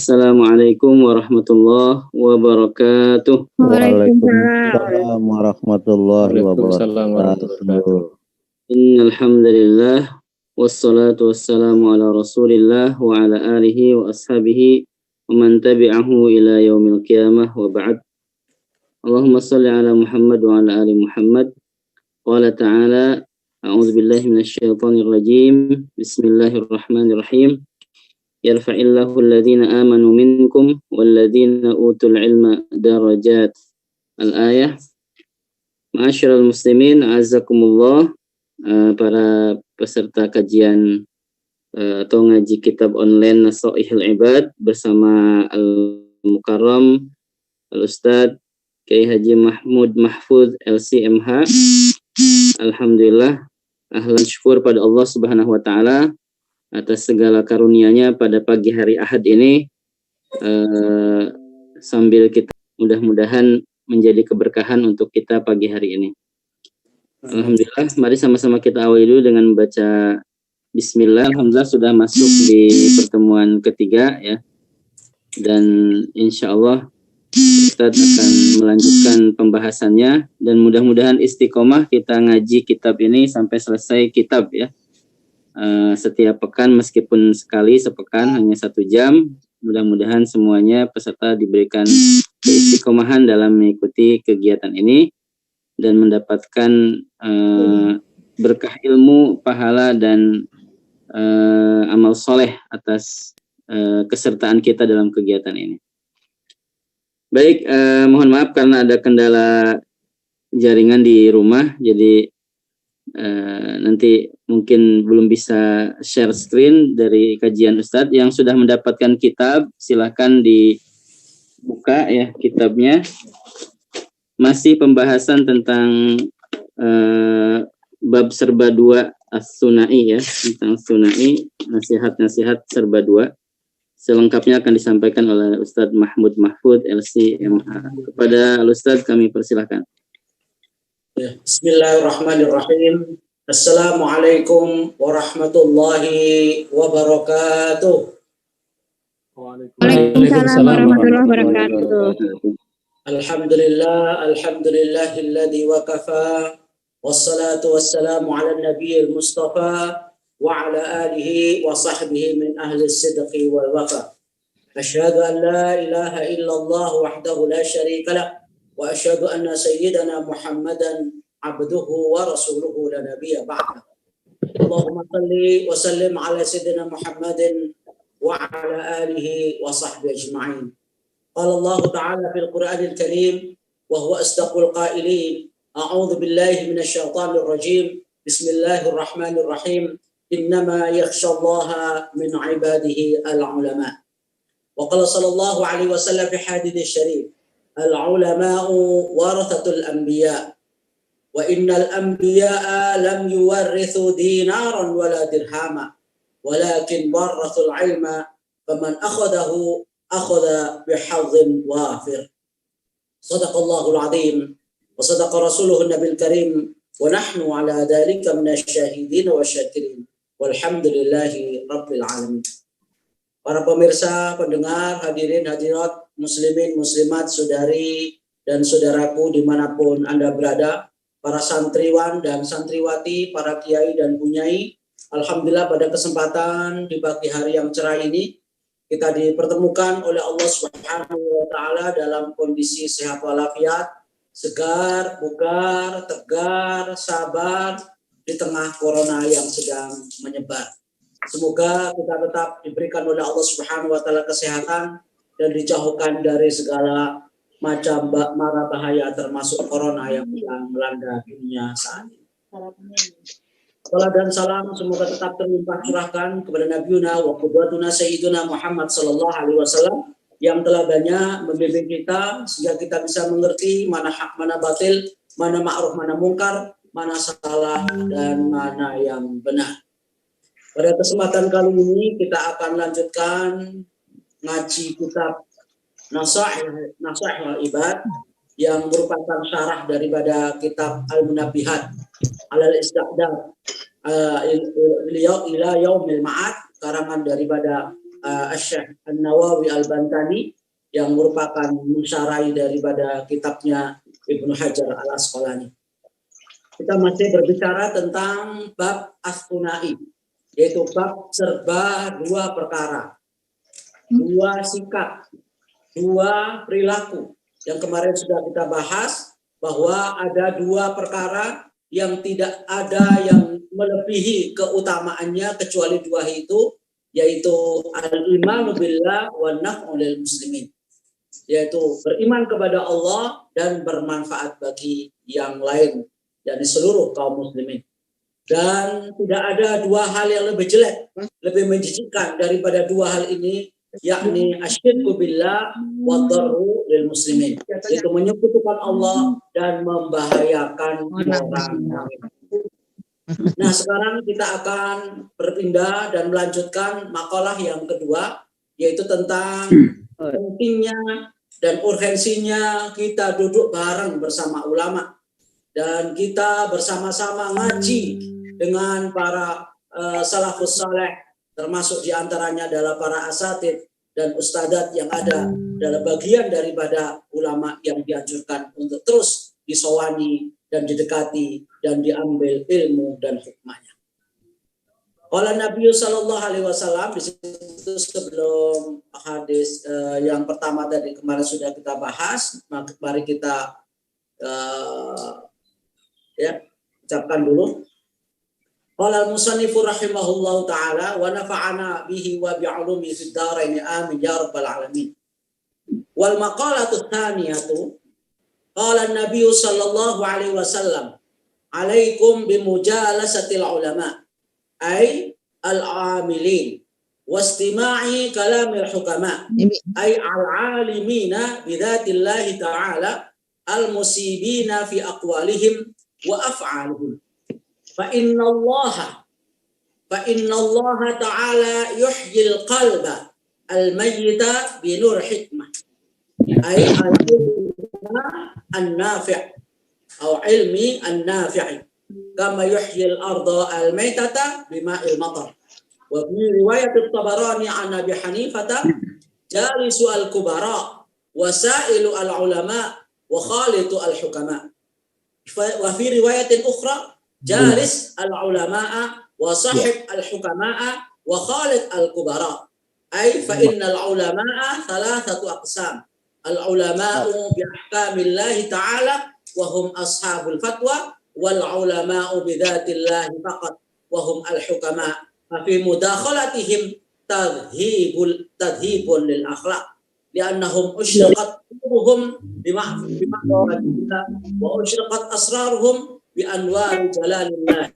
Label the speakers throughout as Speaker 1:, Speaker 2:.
Speaker 1: Assalamualaikum warahmatullahi wabarakatuh.
Speaker 2: Waalaikumsalam warahmatullahi wabarakatuh.
Speaker 1: Innal hamdalillah wassalatu wassalamu ala Rasulillah wa ala alihi wa ashabihi wa man tabi'ahu ila yaumil qiyamah wa ba'd. Allahumma shalli ala Muhammad wa ala ali Muhammad. Qala ta'ala a'udzu billahi minasy syaithanir rajim. Bismillahirrahmanirrahim. Yarfa'illahu alladhina amanu minkum walladhina utul ilma darajat. Al-ayah. Ma'asyiral muslimin, a'azzakumullah, para peserta kajian atau ngaji kitab online Nasaihul Ibad bersama Al-Mukarram Al-Ustadz Kiai Haji Mahmud Mahfudz LCMH. Alhamdulillah, ahlan syukur pada Allah Subhanahu wa taala atas segala karunia-Nya pada pagi hari Ahad ini, sambil kita mudah-mudahan menjadi keberkahan untuk kita pagi hari ini. Alhamdulillah, mari sama-sama kita awali dulu dengan membaca Bismillah. Alhamdulillah sudah masuk di pertemuan ketiga ya, dan insya Allah kita akan melanjutkan pembahasannya, dan mudah-mudahan istiqomah kita ngaji kitab ini sampai selesai kitab ya. Setiap pekan, meskipun sekali sepekan hanya 1 jam, mudah-mudahan semuanya peserta diberikan keistiqomahan dalam mengikuti kegiatan ini dan mendapatkan berkah ilmu, pahala, dan amal soleh atas kesertaan kita dalam kegiatan ini. Baik, mohon maaf karena ada kendala jaringan di rumah, jadi nanti mungkin belum bisa share screen dari kajian Ustadz. Yang sudah mendapatkan kitab, silahkan dibuka ya kitabnya. Masih pembahasan tentang bab serba 2 As-Sunai ya, tentang Sunai, nasihat-nasihat serba 2. Selengkapnya akan disampaikan oleh Ustadz Mahmud Mahfudz LCMH. Kepada Ustadz kami persilahkan.
Speaker 3: Bismillahirrahmanirrahim. Assalamualaikum warahmatullahi wabarakatuh.
Speaker 2: Waalaikumsalam warahmatullahi wabarakatuh.
Speaker 3: Alhamdulillahilladzi wa kafa, wassalatu wassalamu ala nabiyil mustafa wa ala alihi wa sahbihi min ahli sidqi wal wafa. Asyhadu an la ilaha illallah wahdahu la syarika lah, wa asyhadu anna sayyidana Muhammadan abduhu wa rasuluhu la nabiyya ba'da. Allahumma salli wa sallim ala sayyidina Muhammadin wa ala alihi wa sahbihi ajma'in. Qala Allah ta'ala fil Qur'anil Karim wa huwa asdaqul qailin. A'udzu billahi minasy syaithanir rajim. Bismillahirrahmanirrahim. Innama yakhshallaha min 'ibadihi al-'ulama. Wa qala sallallahu alaihi wasallam fi hadits syarif. Al-ulama'u warathatul anbiya wa innal anbiya'a lam yuwarrithu dinaran wala dirhama walakin warathul ilma faman akhadahu akhadha bihadhin wafir. Sadaqallahul azim wa sadaqa rasuluhu nabil karim wa nahnu ala dhalika minasyahidin wa syakirin walhamdulillahi rabbil alamin. Para pemirsa, pendengar, hadirin hadirat, muslimin, muslimat, saudari dan saudaraku dimanapun Anda berada, para santriwan dan santriwati, para kiai dan bunyai, alhamdulillah pada kesempatan di pagi hari yang cerah ini, kita dipertemukan oleh Allah Subhanahu wa taala dalam kondisi sehat walafiat, segar, bugar, tegar, sabar di tengah corona yang sedang menyebar. Semoga kita tetap diberikan oleh Allah Subhanahu wa taala kesehatan dan dijauhkan dari segala macam mara bahaya termasuk corona yang sedang melanda dunia saat ini. Salam dan salam semoga tetap terlimpah curahkan kepada Nabiuna wa qudwatuna Sayyiduna Muhammad sallallahu alaihi wasallam yang telah banyak membimbing kita sehingga kita bisa mengerti mana hak, mana batil, mana ma'ruf, mana mungkar, mana salah dan mana yang benar. Pada kesempatan kali ini kita akan lanjutkan ngaji kitab Nasaihul Ibad yang merupakan syarah daripada kitab Al-Munabbihat alal Istiqdar ila Yaumil Ma'ad, karangan daripada Asy-Syaikh An-Nawawi Al-Bantani yang merupakan musyarai daripada kitabnya Ibnu Hajar Al-Asqalani. Kita masih berbicara tentang bab as-sunai, yaitu bab serba dua perkara, dua sikap, dua perilaku. Yang kemarin sudah kita bahas bahwa ada dua perkara yang tidak ada yang melebihi keutamaannya kecuali dua itu, yaitu al-imanu billah wa naf'u lil muslimin, yaitu beriman kepada Allah dan bermanfaat bagi yang lain, yakni seluruh kaum muslimin. Dan tidak ada dua hal yang lebih jelek, lebih menjijikkan daripada dua hal ini, yakni asyirku billah wa dharru lil muslimin, yaitu menyekutukan Allah dan membahayakan orang lain. Nah, sekarang kita akan berpindah dan melanjutkan makalah yang kedua, yaitu tentang pentingnya dan urgensinya kita duduk bareng bersama ulama dan kita bersama-sama ngaji dengan para salafus saleh, termasuk diantaranya adalah para asatid dan ustadzat yang ada dalam bagian daripada ulama yang dianjurkan untuk terus disowani dan didekati dan diambil ilmu dan hikmahnya. Qala Nabi sallallahu alaihi wasallam, di situ sebelum hadis yang pertama tadi kemarin sudah kita bahas, mari kita ucapkan dulu. Qala al-musannifu rahimahullahu taala wa nafa'ana bihi wa bi'ulumi fid dharain amin ya rabbal alamin. Wal maqalatu tsaniyatu qala an-nabiy sallallahu alaihi wasallam alaikum bimujalasatil ulama ay al-amilin wastima'i kalamil hukama ay al-alimina bidzatillahi ta'ala al-musibina fi aqwalihim wa af'alihim fa inna Allah ta'ala yuhyil qalba al-mayyita bi nur hikmah ay an-nafi' atau ilmi an-nafi' kama yuhyil arda al-maytata bima'il matar. Wa fi riwayat at-Tabarani an Abi Hanifah jalisu al-kubara wa sa'ilu al-ulama wa khalitu al-hukama. Wa fi riwayatin ukhra jalis al-ulama wa sahib al-hukama wa khalid al-kubara. Ay fa innal ulama thalathatu aqsam. Al-ulama'u bi ahkamillahi ta'ala wa hum ashabul fatwa wal ulama'u bi dzatillahi faqat wa hum al-hukama. Fa fi mudakhalatihim tadhibun lil akhlaq li'annahum usyraqat qulubuhum bima'rifatillah wa usyraqat asraruhum bi anwar jalalillah.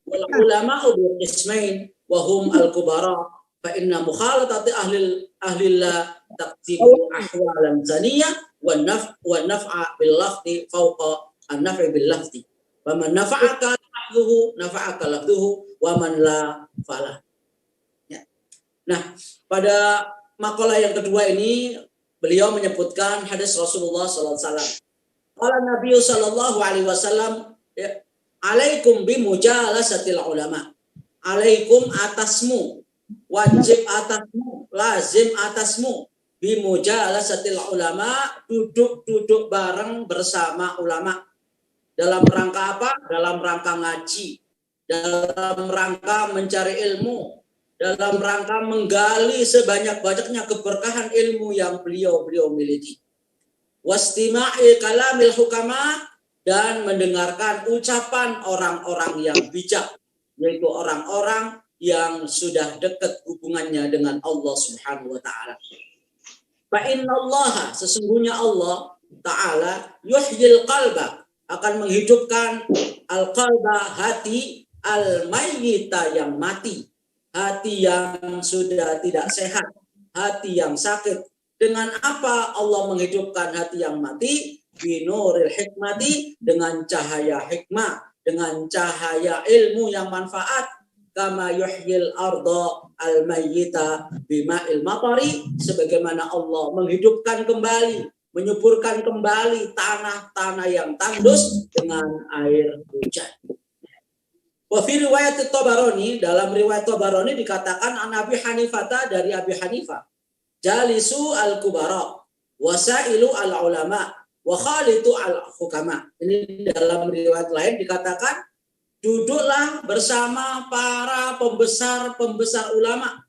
Speaker 3: Wal ulama'u bi qismain wa hum al-kubara fa inna mukhalatati ahlillah taqtibu ahwalan saniyah wan naf'a bil lafzi fawqa an-naf'i bil lafzi. Wa man nafa'aka lafzuhu nafa'aka lafzuhu wa man la fala. Ya. Nah, pada makalah yang kedua ini beliau menyebutkan hadis Rasulullah sallallahu alaihi wasallam. Qala Nabi sallallahu alaihi wasallam, alaikum bi mujalasatil ulama. Alaikum atasmu, wajib atasmu, lazim atasmu bi mujalasatil ulama, duduk bareng bersama ulama. Dalam rangka apa? Dalam rangka ngaji, dalam rangka mencari ilmu, dalam rangka menggali sebanyak-banyaknya keberkahan ilmu yang beliau miliki. Wastima'i kalamil hukama, dan mendengarkan ucapan orang-orang yang bijak, yaitu orang-orang yang sudah dekat hubungannya dengan Allah Subhanahu wa taala. Fa innallaha, sesungguhnya Allah taala, yuhyil qalba, akan menghidupkan al-qalba, hati, al-mayyita, yang mati, hati yang sudah tidak sehat, hati yang sakit. Dengan apa Allah menghidupkan hati yang mati? Binuril hikmati, dengan cahaya hikmah, dengan cahaya ilmu yang manfaat. Kama yuhyil arda al-mayyita bima'il matari, sebagaimana Allah menghidupkan kembali, menyuburkan kembali tanah-tanah yang tandus dengan air hujan. Wa fi riwayat Tabarani, dalam riwayat Tabarani dikatakan an Abi Hanifah, dari Abi Hanifah, jalisu al-kubara wasailu al-ulama wa khalitu al-hukama. Ini dalam riwayat lain dikatakan duduklah bersama para pembesar ulama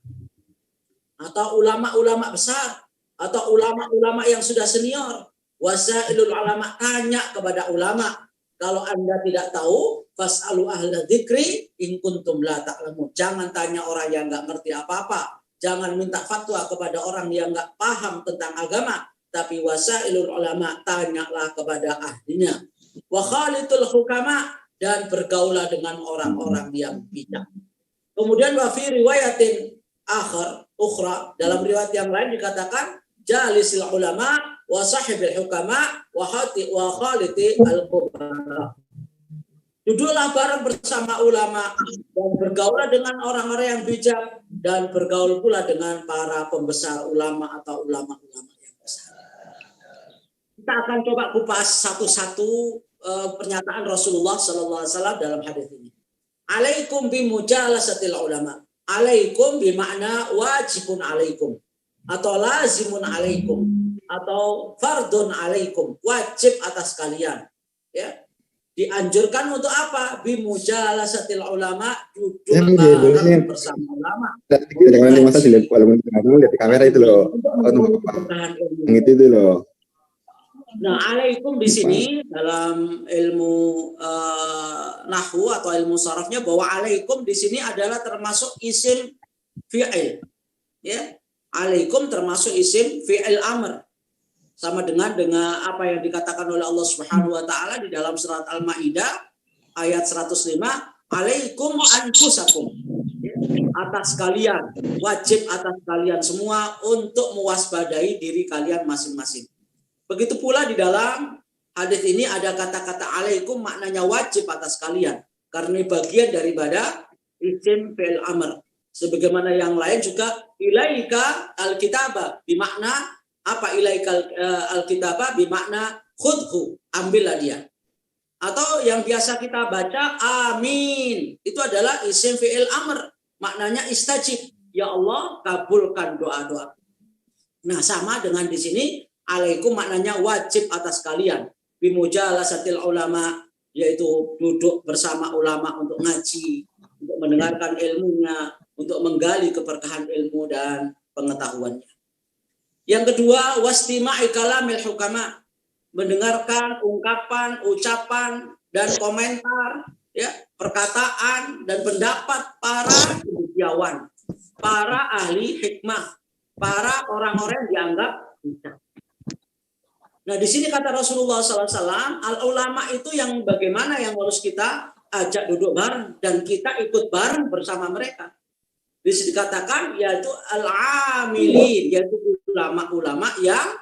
Speaker 3: atau ulama-ulama besar atau ulama-ulama yang sudah senior. Wasailul ulama, tanya kepada ulama. Kalau Anda tidak tahu, fas'alu ahla dzikri in kuntum la ta'lamun. Jangan tanya orang yang enggak ngerti apa-apa. Jangan minta fatwa kepada orang yang enggak paham tentang agama. Tapi wasailul ulama, tanyalah kepada ahlinya. Wa khalitul hukama, dan bergaulah dengan orang-orang yang bijak. Kemudian wa fi riwayatin ukhra, dalam riwayat yang lain dikatakan jalisil ulama wa sahibil hukama wa khaliti al-kubara. Duduklah bareng bersama ulama dan bergaulah dengan orang-orang yang bijak dan bergaul pula dengan para pembesar ulama atau ulama-ulama yang besar. Kita akan coba kupas satu-satu pernyataan Rasulullah SAW dalam hadis ini. Alaikum bimujalasatil ulama. Alaikum bimakna wajibun alaikum atau lazimun alaikum atau fardun alaikum, wajib atas kalian. Ya, dianjurkan untuk apa? Bimujalasatil ulama, duduk bareng bersama ulama.
Speaker 4: Jangan masa dilihat walaupun lihat di kamera itu loh. Yang itu loh.
Speaker 3: Nah, alaikum di sini dalam ilmu nahwu atau ilmu sharafnya bahwa alaikum di sini adalah termasuk isim fi'il. Ya. Alaikum termasuk isim fi'il amr. Sama dengan apa yang dikatakan oleh Allah Subhanahu wa taala di dalam surat Al-Maidah ayat 105, alaikum anfusakum. Atas kalian, wajib atas kalian semua untuk mewaspadai diri kalian masing-masing. Begitu pula di dalam hadis ini ada kata-kata alaikum, maknanya wajib atas kalian. Karena bagian daripada isim fi'il amr. Sebagaimana yang lain juga ilaika al-kitabah, bermakna apa? Ilaika al-kitabah bermakna khudhu, ambillah dia. Atau yang biasa kita baca amin, itu adalah isim fi'il amr, maknanya istajib, ya Allah kabulkan doa-doa. Nah, sama dengan di sini alaikum maknanya wajib atas kalian. Bimujalasatil ulama, yaitu duduk bersama ulama untuk ngaji, untuk mendengarkan ilmunya, untuk menggali keberkahan ilmu dan pengetahuannya. Yang kedua, wastima'i kalamil hukama, mendengarkan ungkapan, ucapan dan komentar, ya, perkataan dan pendapat para cendekiawan, para ahli hikmah, para orang-orang yang dianggap bijak. Nah, di sini kata Rasulullah SAW, al-ulama itu yang bagaimana yang harus kita ajak duduk bareng dan kita ikut bareng bersama mereka. Di sini dikatakan yaitu al-amilin, yaitu ulama-ulama yang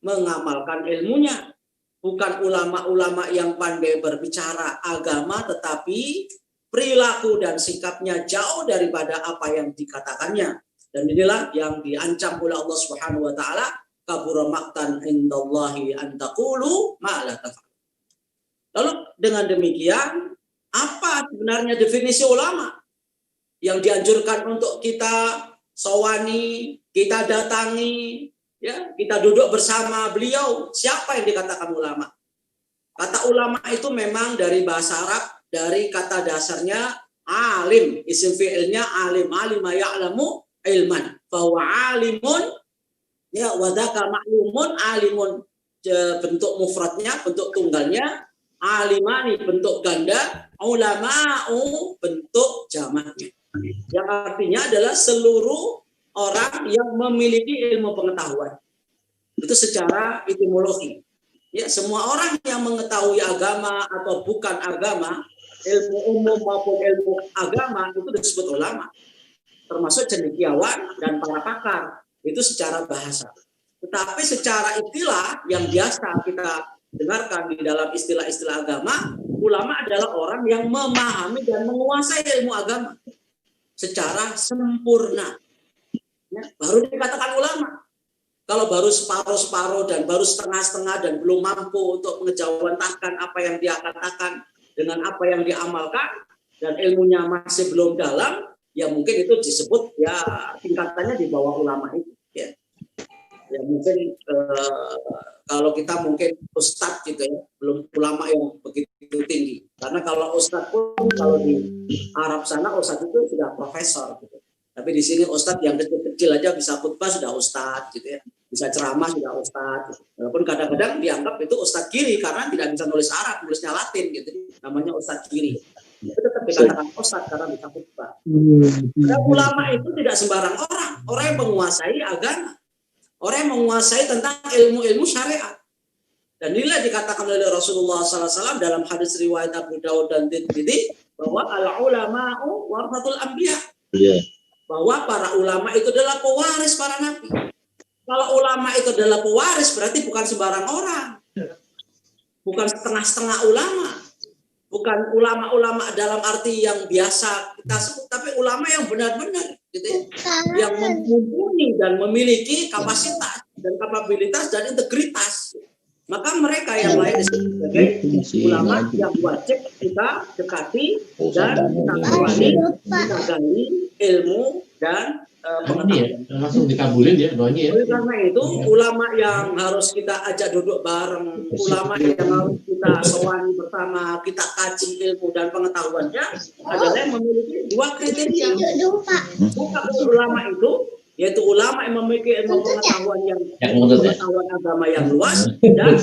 Speaker 3: mengamalkan ilmunya. Bukan ulama-ulama yang pandai berbicara agama, tetapi perilaku dan sikapnya jauh daripada apa yang dikatakannya. Dan inilah yang diancam oleh Allah Subhanahu wa taala, kabura maqtan indallahi an taqulu ma la taf'alun. Lalu dengan demikian, apa sebenarnya definisi ulama yang dianjurkan untuk kita sawani, kita datangi, ya, kita duduk bersama beliau? Siapa yang dikatakan ulama? Kata ulama itu memang dari bahasa Arab, dari kata dasarnya alim, isim fi'ilnya alim, alima ya'lamu ilman, bahwa alimun, ya, wadaka ma'lumun, alimun bentuk mufradnya, bentuk tunggalnya, alimani bentuk ganda, ulama'u bentuk jamaknya. Yang artinya adalah seluruh orang yang memiliki ilmu pengetahuan. Itu secara etimologi. Ya, semua orang yang mengetahui agama atau bukan agama, ilmu umum maupun ilmu agama, itu disebut ulama. Termasuk cendekiawan dan para pakar. Itu secara bahasa. Tetapi secara istilah yang biasa kita dengarkan di dalam istilah-istilah agama, ulama adalah orang yang memahami dan menguasai ilmu agama secara sempurna. Ya, baru dikatakan ulama. Kalau baru separuh-separuh dan baru setengah-setengah dan belum mampu untuk mengejawantahkan apa yang dia katakan dengan apa yang diamalkan, dan ilmunya masih belum dalam, ya mungkin itu disebut ya tingkatannya di bawah ulama itu. Ya, ya mungkin kalau kita mungkin ustadz gitu ya, belum ulama yang begitu tinggi. Karena kalau ustadz pun kalau di Arab sana ustadz itu sudah profesor gitu. Tapi di sini ustadz yang kecil-kecil aja bisa khutbah sudah ustadz gitu ya. Bisa ceramah sudah ustadz. Walaupun kadang-kadang dianggap itu ustadz kiri karena tidak bisa nulis Arab, nulisnya Latin gitu. Namanya ustadz kiri. Itu tetap dikatakan ustadz karena bisa khutbah. Nah, ulama itu tidak sembarang orang yang menguasai agama. Orang yang menguasai tentang ilmu-ilmu syariat. Dan inilah dikatakan oleh Rasulullah SAW dalam hadis riwayat Abu Dawud dan Tirmidzi bahwa al-ulama'u warathatul anbiya. Yeah. Bahwa para ulama itu adalah pewaris para nabi. Kalau ulama itu adalah pewaris berarti bukan sembarang orang. Bukan setengah-setengah ulama. Bukan ulama-ulama dalam arti yang biasa kita sebut, tapi ulama yang benar-benar gitu ya, yang mumpuni dan memiliki kapasitas dan kapabilitas dan integritas. Maka mereka yang lain disebut sebagai ulama yang wajib kita dekati dan kita kawani, kita gali ilmu dan pengetahuan.
Speaker 5: Langsung dikabulin ya doanya ya.
Speaker 3: Oleh karena itu ulama yang harus kita ajak duduk bareng, ulama yang harus kita sewani bersama, kita kaji ilmu dan pengetahuannya adalah yang memiliki dua kriteria. Bukan ulama itu, yaitu ulama yang memiliki ilmu pengetahuan yang pengetahuan agama yang luas dan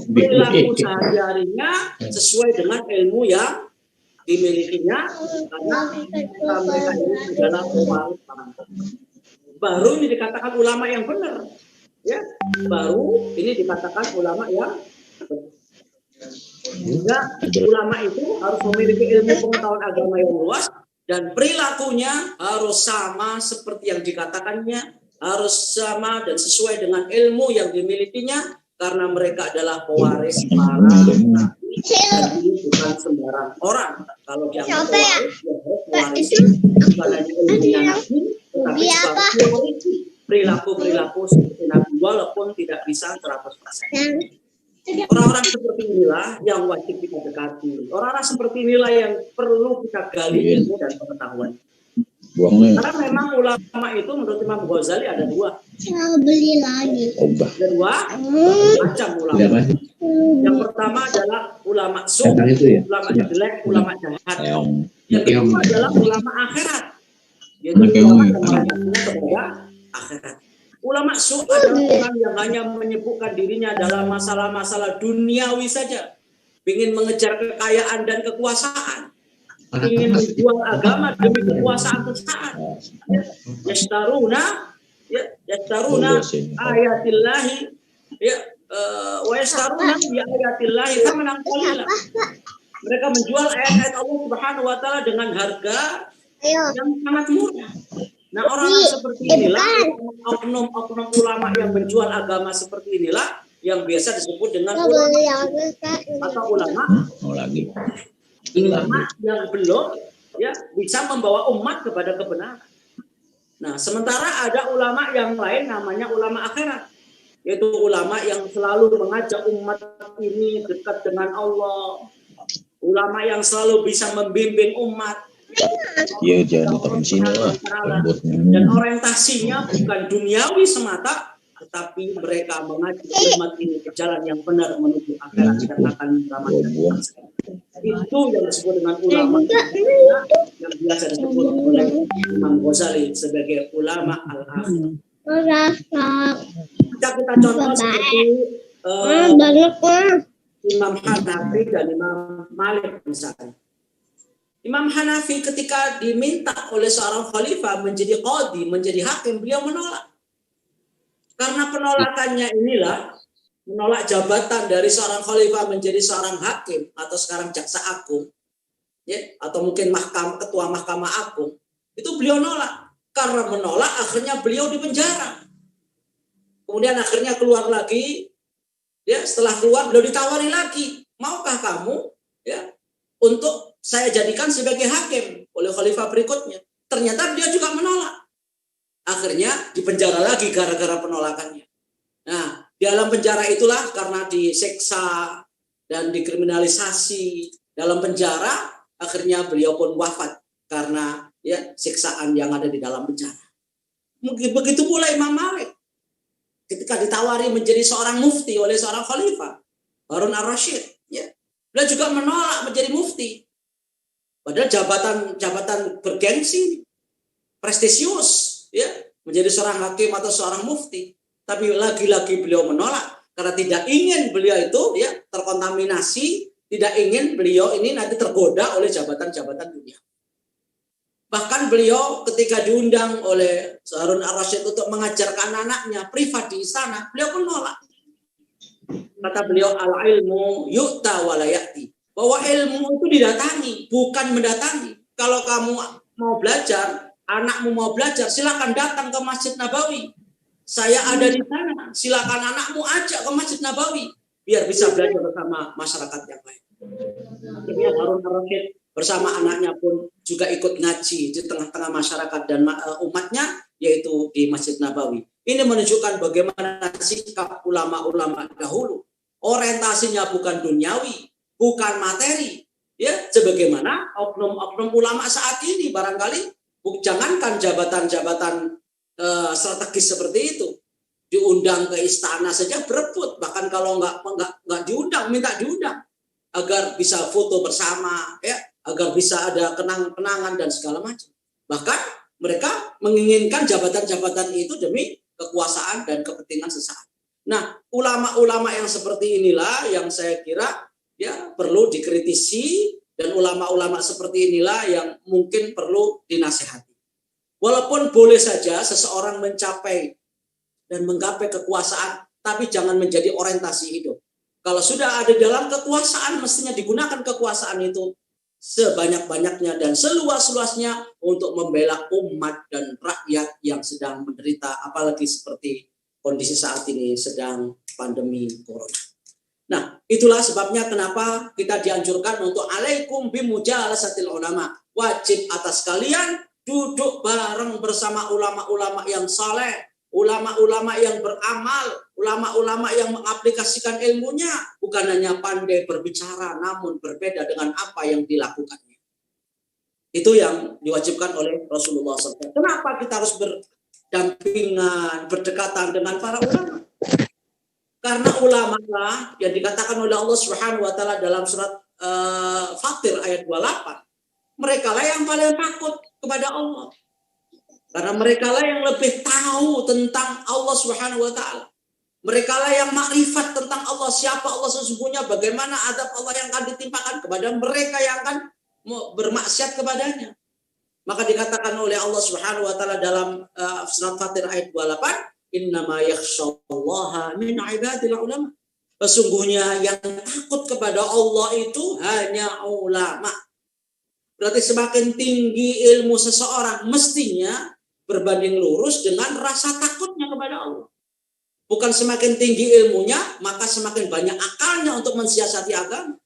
Speaker 3: perilaku sehari-harinya sesuai dengan ilmu yang dimilikinya karena mereka ini adalah pewaris para nabi. Baru ini dikatakan ulama yang benar, ya. Baru ini dikatakan ulama yang benar. Juga ulama itu harus memiliki ilmu pengetahuan agama yang luas dan perilakunya harus sama seperti yang dikatakannya, harus sama dan sesuai dengan ilmu yang dimilikinya karena mereka adalah pewaris para nabi. Dan ini bukan sembarang orang. Kalau dianggap pewaris, ya pewaris bukan hanya ilmunya nabi, tetapi juga perilaku seperti nabi walaupun tidak bisa 100%. Orang-orang seperti inilah yang wajib kita dekati. Orang-orang seperti inilah yang perlu kita gali ilmu dan pengetahuan. Karena memang ulama itu menurut Imam Ghazali ada dua.
Speaker 2: Beli lagi.
Speaker 3: Ada dua macam ulama. Yang pertama adalah ulama ulama jelek, ulama jahat. Yang kedua adalah ulama akhirat. Yaitu ulama yang mengajarnya kepada akhirat. Ulama adalah orang yang hanya menyebutkan dirinya dalam masalah-masalah duniawi saja, ingin mengejar kekayaan dan kekuasaan, ingin menjual agama demi kekuasaan sesaat. Yastaruna ayatillahi wa yastaruna bi ayatillahi thamanan qalila. Mereka menjual ayat-ayat Allah Subhanahu wa taala dengan harga yang sangat murah. Nah, orang-orang seperti inilah, oknum-oknum ulama yang menjual agama seperti inilah yang biasa disebut dengan ulama atau ulama yang belum ya bisa membawa umat kepada kebenaran. Nah, sementara ada ulama yang lain namanya ulama akhirat, yaitu ulama yang selalu mengajak umat ini dekat dengan Allah, ulama yang selalu bisa membimbing umat.
Speaker 2: Ya jangan ditaruh sini lah.
Speaker 3: Dan orientasinya bukan duniawi semata, tetapi mereka mengajak umat ini ke jalan yang benar menuju akhirat dan akan menyelamatkan. Itu yang disebut dengan ulama yang biasa disebut oleh Imam Ghazali sebagai ulama al-akhir. Kita contoh seperti Imam Hanafi dan Imam Malik misalnya. Imam Hanafi ketika diminta oleh seorang khalifah menjadi qadhi, menjadi hakim, beliau menolak. Karena penolakannya inilah, menolak jabatan dari seorang khalifah menjadi seorang hakim atau sekarang jaksa agung, ya, atau mungkin ketua mahkamah agung, itu beliau nolak. Karena menolak, akhirnya beliau dipenjara. Kemudian akhirnya keluar lagi, ya, setelah keluar beliau ditawari lagi, maukah kamu, ya, untuk saya jadikan sebagai hakim oleh khalifah berikutnya. Ternyata beliau juga menolak. Akhirnya dipenjara lagi gara-gara penolakannya. Nah, di dalam penjara itulah karena diseksa dan dikriminalisasi dalam penjara, Akhirnya beliau pun wafat karena ya siksaan yang ada di dalam penjara. Begitu pula Imam Malik ketika ditawari menjadi seorang mufti oleh seorang khalifah Harun ar-Rasyid, ya, beliau juga menolak menjadi mufti. Padahal jabatan bergengsi, prestisius, ya, menjadi seorang hakim atau seorang mufti. Tapi lagi-lagi beliau menolak karena tidak ingin beliau itu ya terkontaminasi, tidak ingin beliau ini nanti tergoda oleh jabatan-jabatan dunia. Bahkan beliau ketika diundang oleh Harun ar-Rasyid untuk mengajarkan anaknya privat di istana, beliau pun nolak. Kata beliau, al-ilmu yu'ta wa la ya'ti. Bahwa ilmu itu didatangi, bukan mendatangi. Kalau kamu mau belajar, anakmu mau belajar, silakan datang ke Masjid Nabawi. Saya ada di sana, silakan anakmu ajak ke Masjid Nabawi biar bisa belajar bersama masyarakat yang lain. Akhirnya Harun ar-Rasyid bersama anaknya pun juga ikut ngaji di tengah-tengah masyarakat dan umatnya, yaitu di Masjid Nabawi. Ini menunjukkan bagaimana sikap ulama-ulama dahulu. Orientasinya bukan duniawi, bukan materi. Ya, sebagaimana oknum-oknum ulama saat ini barangkali jangankan jabatan-jabatan strategis seperti itu, diundang ke istana saja berebut, bahkan kalau nggak diundang, minta diundang agar bisa foto bersama, ya, agar bisa ada kenang-kenangan dan segala macam. Bahkan mereka menginginkan jabatan-jabatan itu demi kekuasaan dan kepentingan sesaat. Nah, ulama-ulama yang seperti inilah yang saya kira ya perlu dikritisi, dan ulama-ulama seperti inilah yang mungkin perlu dinasihati. Walaupun boleh saja seseorang mencapai dan menggapai kekuasaan, tapi jangan menjadi orientasi hidup. Kalau sudah ada dalam kekuasaan, mestinya digunakan kekuasaan itu sebanyak-banyaknya dan seluas-luasnya untuk membela umat dan rakyat yang sedang menderita, apalagi seperti kondisi saat ini sedang pandemi corona. Nah, itulah sebabnya kenapa kita dianjurkan untuk alaikum bimujalasatil ulama. Wajib atas kalian duduk bareng bersama ulama-ulama yang saleh, ulama-ulama yang beramal, ulama-ulama yang mengaplikasikan ilmunya, bukan hanya pandai berbicara, namun berbeda dengan apa yang dilakukannya. Itu yang diwajibkan oleh Rasulullah SAW. Kenapa kita harus berdampingan, berdekatan dengan para ulama? Karena ulama lah yang dikatakan oleh Allah Subhanahu wa taala dalam surat Fatir ayat 28. Mereka lah yang paling takut kepada Allah. Karena mereka lah yang lebih tahu tentang Allah Subhanahu wa taala. Mereka lah yang makrifat tentang Allah, siapa Allah sesungguhnya, bagaimana azab Allah yang akan ditimpakan kepada mereka yang akan bermaksiat kepadanya. Maka dikatakan oleh Allah Subhanahu wa taala dalam surat Fatir ayat 28, innama yakhsyallaha min ibadil ulama. Sesungguhnya yang takut kepada Allah itu hanya ulama. Berarti semakin tinggi ilmu seseorang mestinya berbanding lurus dengan rasa takutnya kepada Allah. Bukan semakin tinggi ilmunya, maka semakin banyak akalnya untuk mensiasati agama.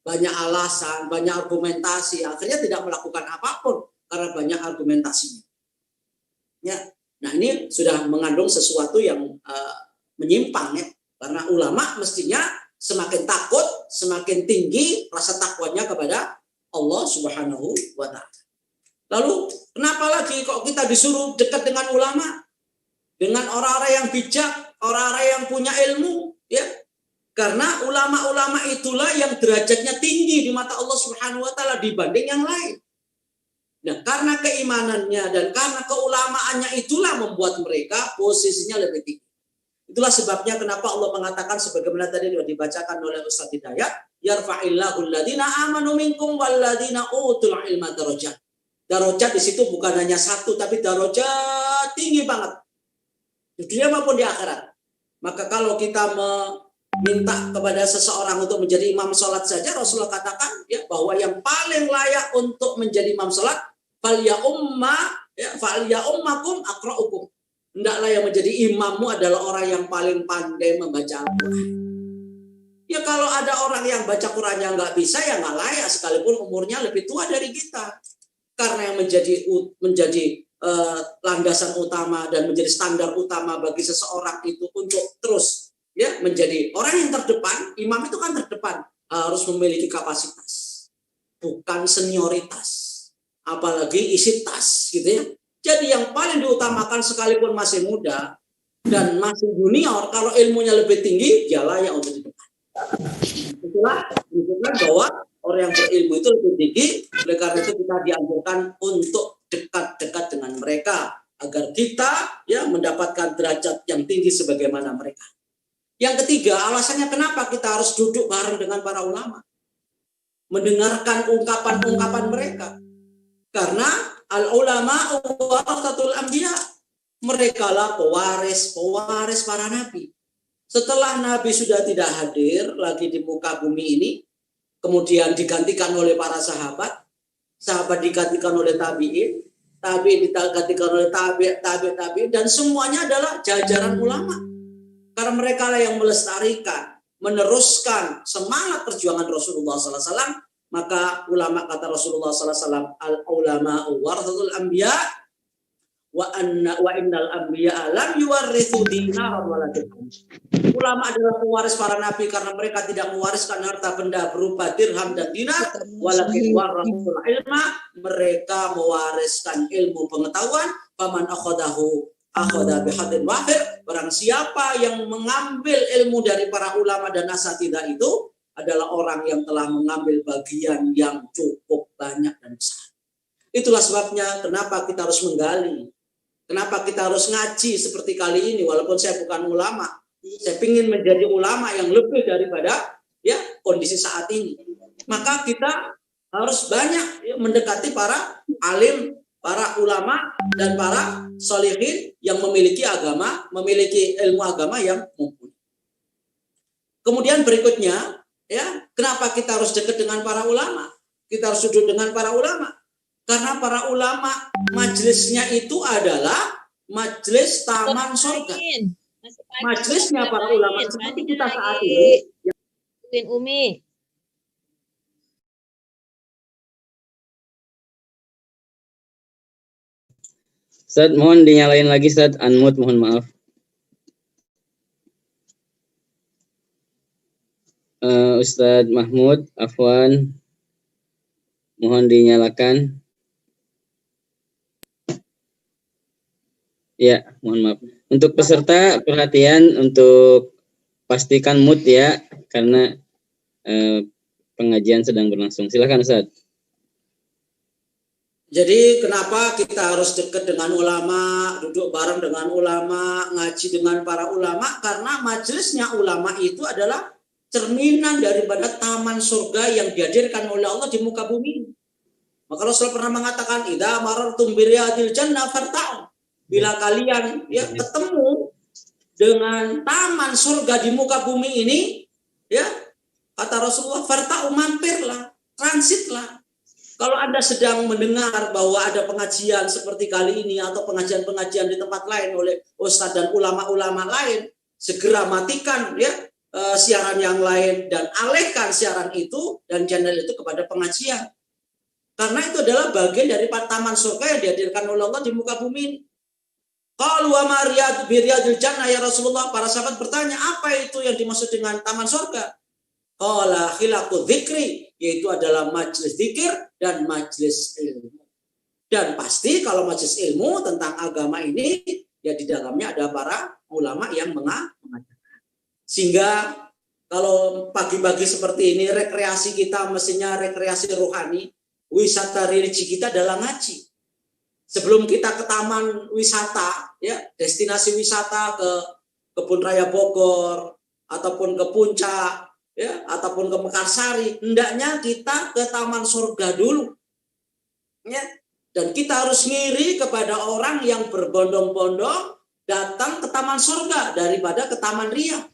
Speaker 3: Banyak alasan, banyak argumentasi, akhirnya tidak melakukan apapun karena banyak argumentasinya. Ya. Nah, ini sudah mengandung sesuatu yang menyimpang, ya. Karena ulama mestinya semakin takut, semakin tinggi rasa takwanya kepada Allah Subhanahu wa taala. Lalu kenapa lagi kok kita disuruh dekat dengan ulama? Dengan orang-orang yang bijak, orang-orang yang punya ilmu, ya. Karena ulama-ulama itulah yang derajatnya tinggi di mata Allah Subhanahu wa taala dibanding yang lain. Nah, karena keimanannya dan karena keulamaannya itulah membuat mereka posisinya lebih tinggi. Itulah sebabnya kenapa Allah mengatakan sebagaimana tadi dibacakan oleh Ustaz Hidayat, yarfa'illahu alladhina amanu minkum walladhina utul ilma darajat. Darajat di situ bukan hanya satu, tapi darajat tinggi banget. Di dunia maupun di akhirat. Maka kalau kita meminta kepada seseorang untuk menjadi imam sholat saja, Rasulullah katakan ya bahwa yang paling layak untuk menjadi imam sholat fal ya ummakum aqra'ukum. Hendaklah yang menjadi imammu adalah orang yang paling pandai membaca Al-Quran. Ya kalau ada orang yang baca Qurannya nggak bisa, ya nggak layak sekalipun umurnya lebih tua dari kita. Karena yang menjadi landasan utama dan menjadi standar utama bagi seseorang itu untuk terus ya menjadi orang yang terdepan. Imam itu kan terdepan, harus memiliki kapasitas. bukan senioritas, apalagi isi tas gitu ya. Jadi yang paling diutamakan sekalipun masih muda dan masih junior, kalau ilmunya lebih tinggi, dia layak untuk di depan. Itulah menunjukkan bahwa orang yang berilmu itu lebih tinggi. Oleh karena itu kita dianjurkan untuk dekat-dekat dengan mereka agar kita ya mendapatkan derajat yang tinggi sebagaimana mereka. Yang ketiga, alasannya kenapa kita harus duduk bareng dengan para ulama, mendengarkan ungkapan-ungkapan mereka. Karena al-ulama warathatul anbiya, mereka lah pewaris para nabi. Setelah nabi sudah tidak hadir lagi di muka bumi ini, kemudian digantikan oleh para sahabat digantikan oleh tabi'in, digantikan oleh tabi'in, dan semuanya adalah jajaran ulama. Karena mereka lah yang melestarikan, meneruskan semangat perjuangan Rasulullah SAW. Maka ulama, kata Rasulullah SAW, al-ulama warathatul anbiya wa innal anbiya lam yuwarithu dinaran wala dirham. Ulama adalah pewaris para nabi karena mereka tidak mewariskan harta benda berupa dirham dan dinar, walakin warathul ilma, mereka mewariskan ilmu pengetahuan. Faman akhadha bihadin wahid, barang siapa yang mengambil ilmu dari para ulama dan asatidzah itu adalah orang yang telah mengambil bagian yang cukup banyak dan besar. Itulah sebabnya kenapa kita harus menggali, kenapa kita harus ngaji seperti kali ini. Walaupun saya bukan ulama, saya ingin menjadi ulama yang lebih daripada ya kondisi saat ini. Maka kita harus banyak mendekati para alim, para ulama dan para sholihin yang memiliki agama, memiliki ilmu agama yang mumpuni. Kemudian berikutnya, ya, kenapa kita harus dekat dengan para ulama? Kita harus duduk dengan para ulama. Karena para ulama majelisnya itu adalah majelis taman surga. Majelisnya para ulama seperti kita saat ini.
Speaker 5: Umi.
Speaker 1: Ustaz, mohon dinyalain lagi Ustaz, unmute, mohon maaf. Ustaz Mahmud, afwan, mohon dinyalakan. Ya, mohon maaf. Untuk peserta perhatian untuk pastikan mute ya, karena pengajian sedang berlangsung. Silakan Ustaz.
Speaker 3: Jadi kenapa kita harus dekat dengan ulama, duduk bareng dengan ulama, ngaji dengan para ulama? Karena majelisnya ulama itu adalah cerminan daripada taman surga yang dihadirkan oleh Allah di muka bumi. Maka Rasul pernah mengatakan, idza marartum biriyadil jannah farta'u. Bila kalian ya ketemu dengan taman surga di muka bumi ini, ya kata Rasulullah, farta'u, mampirlah, transitlah. Kalau Anda sedang mendengar bahwa ada pengajian seperti kali ini atau pengajian-pengajian di tempat lain oleh ustadz dan ulama-ulama lain, segera matikan ya siaran yang lain dan alihkan siaran itu dan channel itu kepada pengajian. Karena itu adalah bagian dari taman surga yang dihadirkan oleh Allah di muka bumi ini. Qalu wa ma riyadul jannah ya Rasulullah, para sahabat bertanya, apa itu yang dimaksud dengan taman surga? Qala khilaqu dzikri, yaitu adalah majelis zikir dan majelis ilmu. Dan pasti kalau majelis ilmu tentang agama ini, ya di dalamnya ada para ulama yang mengajarkan. Sehingga kalau pagi-pagi seperti ini, rekreasi kita mestinya rekreasi rohani, wisata religi kita adalah ngaji. Sebelum kita ke taman wisata, ya destinasi wisata ke Kebun Raya Bogor, ataupun ke Puncak, ya, ataupun ke Mekarsari, hendaknya kita ke taman surga dulu. Ya. Dan kita harus ngiri kepada orang yang berbondong-bondong datang ke taman surga daripada ke taman ria.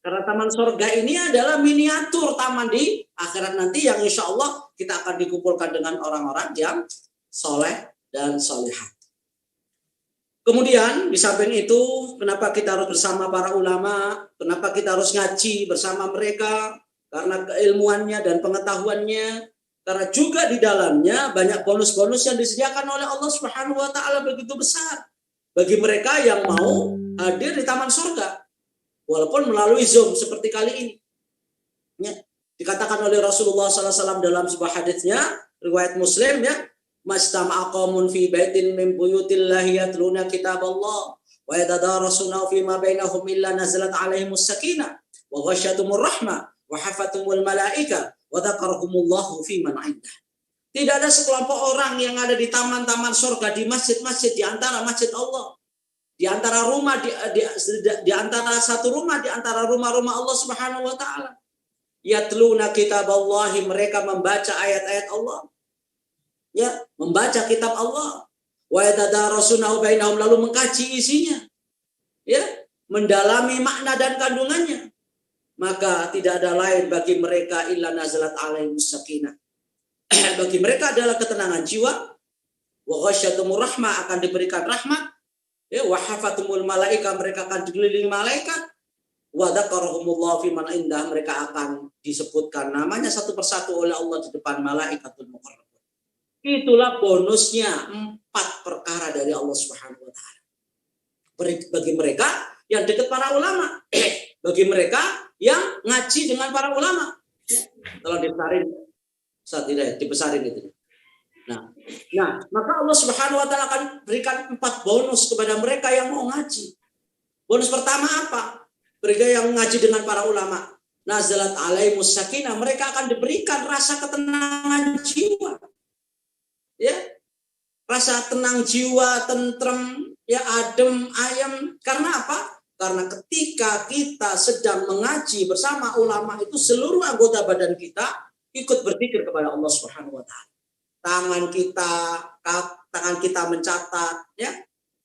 Speaker 3: Karena taman surga ini adalah miniatur taman di akhirat nanti yang insya Allah kita akan dikumpulkan dengan orang-orang yang soleh dan solehah. Kemudian di samping itu, kenapa kita harus bersama para ulama, kenapa kita harus ngaji bersama mereka, karena keilmuannya dan pengetahuannya, karena juga di dalamnya banyak bonus-bonus yang disediakan oleh Allah Subhanahu wa taala begitu besar bagi mereka yang mau hadir di taman surga, walaupun melalui Zoom seperti kali ini. Ya. Dikatakan oleh Rasulullah SAW dalam sebuah hadisnya, riwayat Muslim ya, Mastama'a qaumun fi baitin min buyutillahi yatluna kitaballah wa yatadarasunahu fima bainahum illa nazalat alaihimus sakinah wa ghasyatumur rahmah wa hafatumul malaika wa dzakarahumullahu fi man 'indah. Tidak ada sekelompok orang yang ada di taman-taman surga, di masjid-masjid, di antara masjid Allah, di antara rumah, di antara satu rumah, di antara rumah-rumah Allah Subhanahu wa taala. Yatluna kitaballahi, mereka membaca ayat-ayat Allah. Ya, membaca kitab Allah. Wa yatadarasunahu bainahum, lalu mengkaji isinya. Ya, mendalami makna dan kandungannya. Maka tidak ada lain bagi mereka illa nazalat alaihimus sakinah. Bagi mereka adalah ketenangan jiwa. Wa ghasyatumur rahmah, akan diberikan rahmat. Ya, wa hafatumul malaika, mereka akan dikelilingi malaikat. Wa dzakarahumullahu fi man 'indah, mereka akan disebutkan namanya satu persatu oleh Allah di depan malaikatul muqarrabun. Itulah bonusnya 4 perkara dari Allah Subhanahu wa taala. Bagi mereka yang dekat para ulama, bagi mereka yang ngaji dengan para ulama. Kalau dibesarin saat tidak dibesarin itu. Nah, maka Allah Subhanahu wa taala akan berikan 4 bonus kepada mereka yang mau ngaji. Bonus pertama apa? Mereka yang ngaji dengan para ulama. Nazalat alaihimus sakinah, mereka akan diberikan rasa ketenangan jiwa. Ya, rasa tenang jiwa, tentrem, ya, adem, ayem. Karena apa? Karena ketika kita sedang mengaji bersama ulama itu, seluruh anggota badan kita ikut berzikir kepada Allah Subhanahu wa taala. Tangan kita mencatat, ya,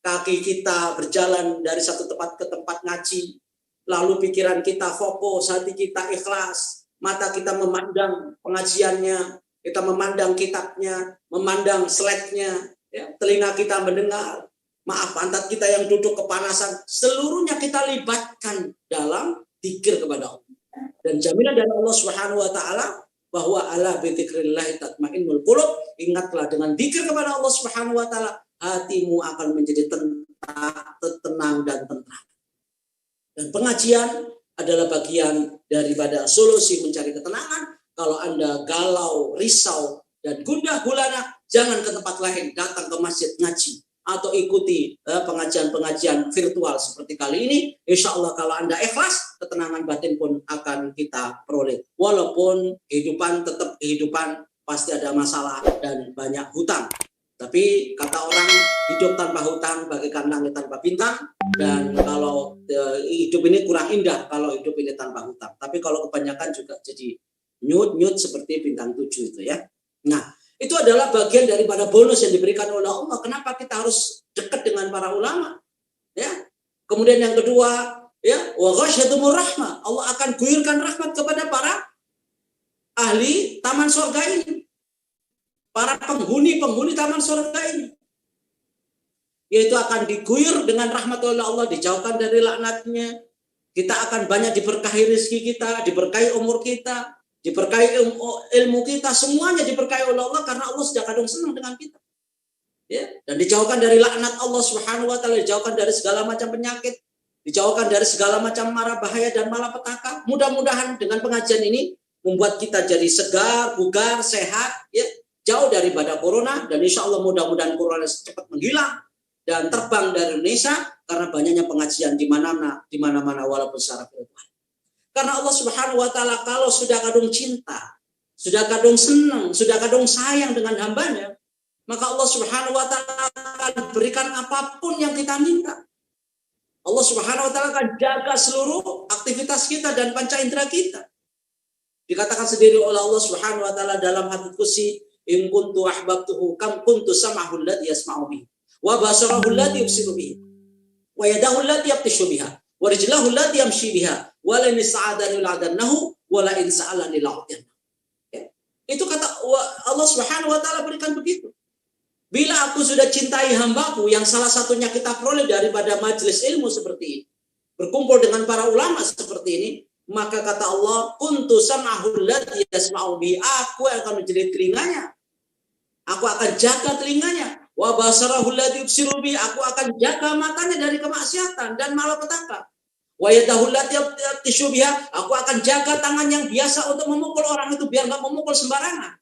Speaker 3: kaki kita berjalan dari satu tempat ke tempat ngaji, lalu pikiran kita fokus, hati kita ikhlas, mata kita memandang pengajiannya, kita memandang kitabnya, memandang slide-nya, ya, telinga kita mendengar, pantat kita yang duduk kepanasan, seluruhnya kita libatkan dalam zikir kepada Allah. Dan jaminan dari Allah Subhanahu wa taala bahwa ala bi dzikrillah tatmainnul qulub, ingatlah dengan zikir kepada Allah Subhanahu wa taala, hatimu akan menjadi tenang dan tentram. Dan pengajian adalah bagian daripada solusi mencari ketenangan. Kalau Anda galau, risau, dan gundah gulana, jangan ke tempat lain, datang ke masjid ngaji atau ikuti pengajian-pengajian virtual seperti kali ini. Insya Allah kalau Anda ikhlas, ketenangan batin pun akan kita peroleh. Walaupun kehidupan tetap kehidupan, pasti ada masalah dan banyak hutang. Tapi kata orang, hidup tanpa hutang bagaikan langit tanpa bintang. Dan kalau hidup ini kurang indah kalau hidup ini tanpa hutang. Tapi kalau kebanyakan juga jadi nyut seperti bintang 7 itu ya. Nah, itu adalah bagian daripada bonus yang diberikan oleh Allah. Kenapa kita harus dekat dengan para ulama? Ya. Kemudian yang kedua, ya, wa ghasyatumur rahmah. Allah akan guyurkan rahmat kepada para ahli taman surga ini. Para penghuni taman surga ini. Yaitu akan diguyur dengan rahmat oleh Allah, dijauhkan dari laknatnya. Kita akan banyak diberkahi rezeki kita, diberkahi umur kita, diberkahi ilmu kita, semuanya diberkahi oleh Allah karena Allah sudah kadung senang dengan kita. Ya, dan dijauhkan dari laknat Allah Subhanahu wa taala, dijauhkan dari segala macam penyakit, dijauhkan dari segala macam mara bahaya dan malapetaka. Mudah-mudahan dengan pengajian ini membuat kita jadi segar, bugar, sehat, ya, jauh daripada corona, dan insya Allah mudah-mudahan corona cepat menghilang dan terbang dari Indonesia karena banyaknya pengajian di mana-mana walaupun secara virtual. Karena Allah Subhanahu wa taala kalau sudah kadung cinta, sudah kadung senang, sudah kadung sayang dengan hambanya, maka Allah Subhanahu wa taala akan berikan apapun yang kita minta. Allah Subhanahu wa taala akan jaga seluruh aktivitas kita dan panca indera kita. Dikatakan sendiri oleh Allah Subhanahu wa taala dalam hadits qudsi, in kuntu ahbabtuhu kam kuntu sam'ahu alladhi yasma'u bihi wa basarahu alladhi yubsiru bihi wa yadahu allati yabtishu biha wa rijlahu allati yamshi biha wa la in sa'adani la'adannahu wa la in sa'alani la'utiyannahu. Ya. Itu kata Allah Subhanahu wa taala berikan begitu. Bila aku sudah cintai hambaku, yang salah satunya kita peroleh daripada majelis ilmu seperti ini, berkumpul dengan para ulama seperti ini, maka kata Allah, kuntu sam'ahu alladhi yasma'u bihi, aku akan menjadi telinganya, aku akan jaga telinganya, wa basarahu alladhi yubsiru bihi, aku akan jaga matanya dari kemaksiatan dan malapetaka, Wa yadahu allati yabtishu biha, aku akan jaga tangan yang biasa untuk memukul orang itu biar enggak memukul sembarangan.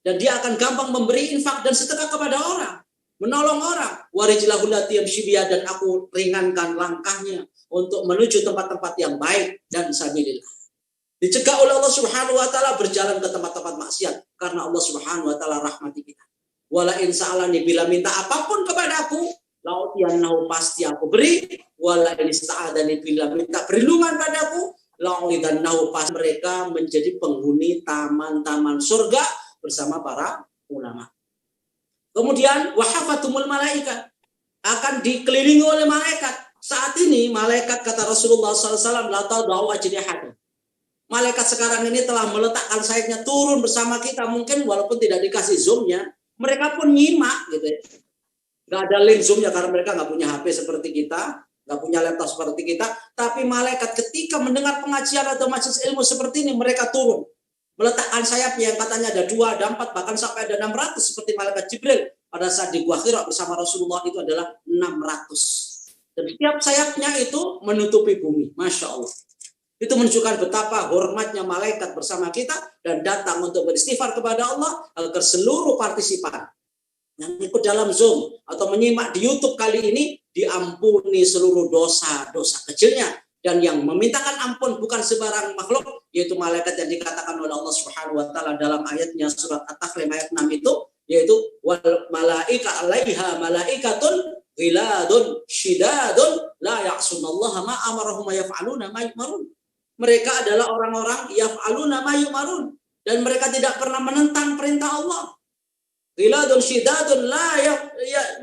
Speaker 3: Dan dia akan gampang memberi infak dan sedekah kepada orang, menolong orang. Wa rijlahu allati yamshi biha, dan aku ringankan langkahnya untuk menuju tempat-tempat yang baik dan sabilillah. Dicegah oleh Allah Subhanahu wa taala berjalan ke tempat-tempat maksiat karena Allah Subhanahu wa taala rahmati kita. Wala in sa'alani, bila minta apapun kepadaku, la'utiyannahu, pasti aku beri. Wala in ista'adani, bila minta perlindungan padaku, la'uidannahu, pasti mereka menjadi penghuni taman-taman surga bersama para ulama. Kemudian wahafatumul malaikat, akan dikelilingi oleh malaikat. Saat ini malaikat, kata Rasulullah SAW, la tadau ajnihata. Malaikat sekarang ini telah meletakkan sayapnya turun bersama kita. Mungkin walaupun tidak dikasih zoomnya, mereka pun nyimak gitu ya. Gak ada link zoomnya karena mereka gak punya HP seperti kita, gak punya laptop seperti kita. Tapi malaikat ketika mendengar pengajian atau majelis ilmu seperti ini, mereka turun. Meletakkan sayapnya yang katanya ada 2, ada 4, bahkan sampai ada 600 seperti malaikat Jibril. Pada saat di Gua Hira bersama Rasulullah itu adalah 600. Dan setiap sayapnya itu menutupi bumi. Masya Allah. Itu menunjukkan betapa hormatnya malaikat bersama kita dan datang untuk beristighfar kepada Allah agar seluruh partisipan yang ikut dalam Zoom atau menyimak di YouTube kali ini diampuni seluruh dosa-dosa kecilnya. Dan yang memintakan ampun bukan sebarang makhluk, yaitu malaikat yang dikatakan oleh Allah Subhanahu wa taala dalam ayatnya surat At-Tahrim ayat 6 itu, yaitu wal malaika 'alaiha malaikatun ghiladun syidadun la ya'sunallaha ma amarahum wa yaf'aluna ma yu'marun. Mereka adalah orang-orang yaf'aluna ma yu'marun, dan mereka tidak pernah menentang perintah Allah. Ghiladun syidadun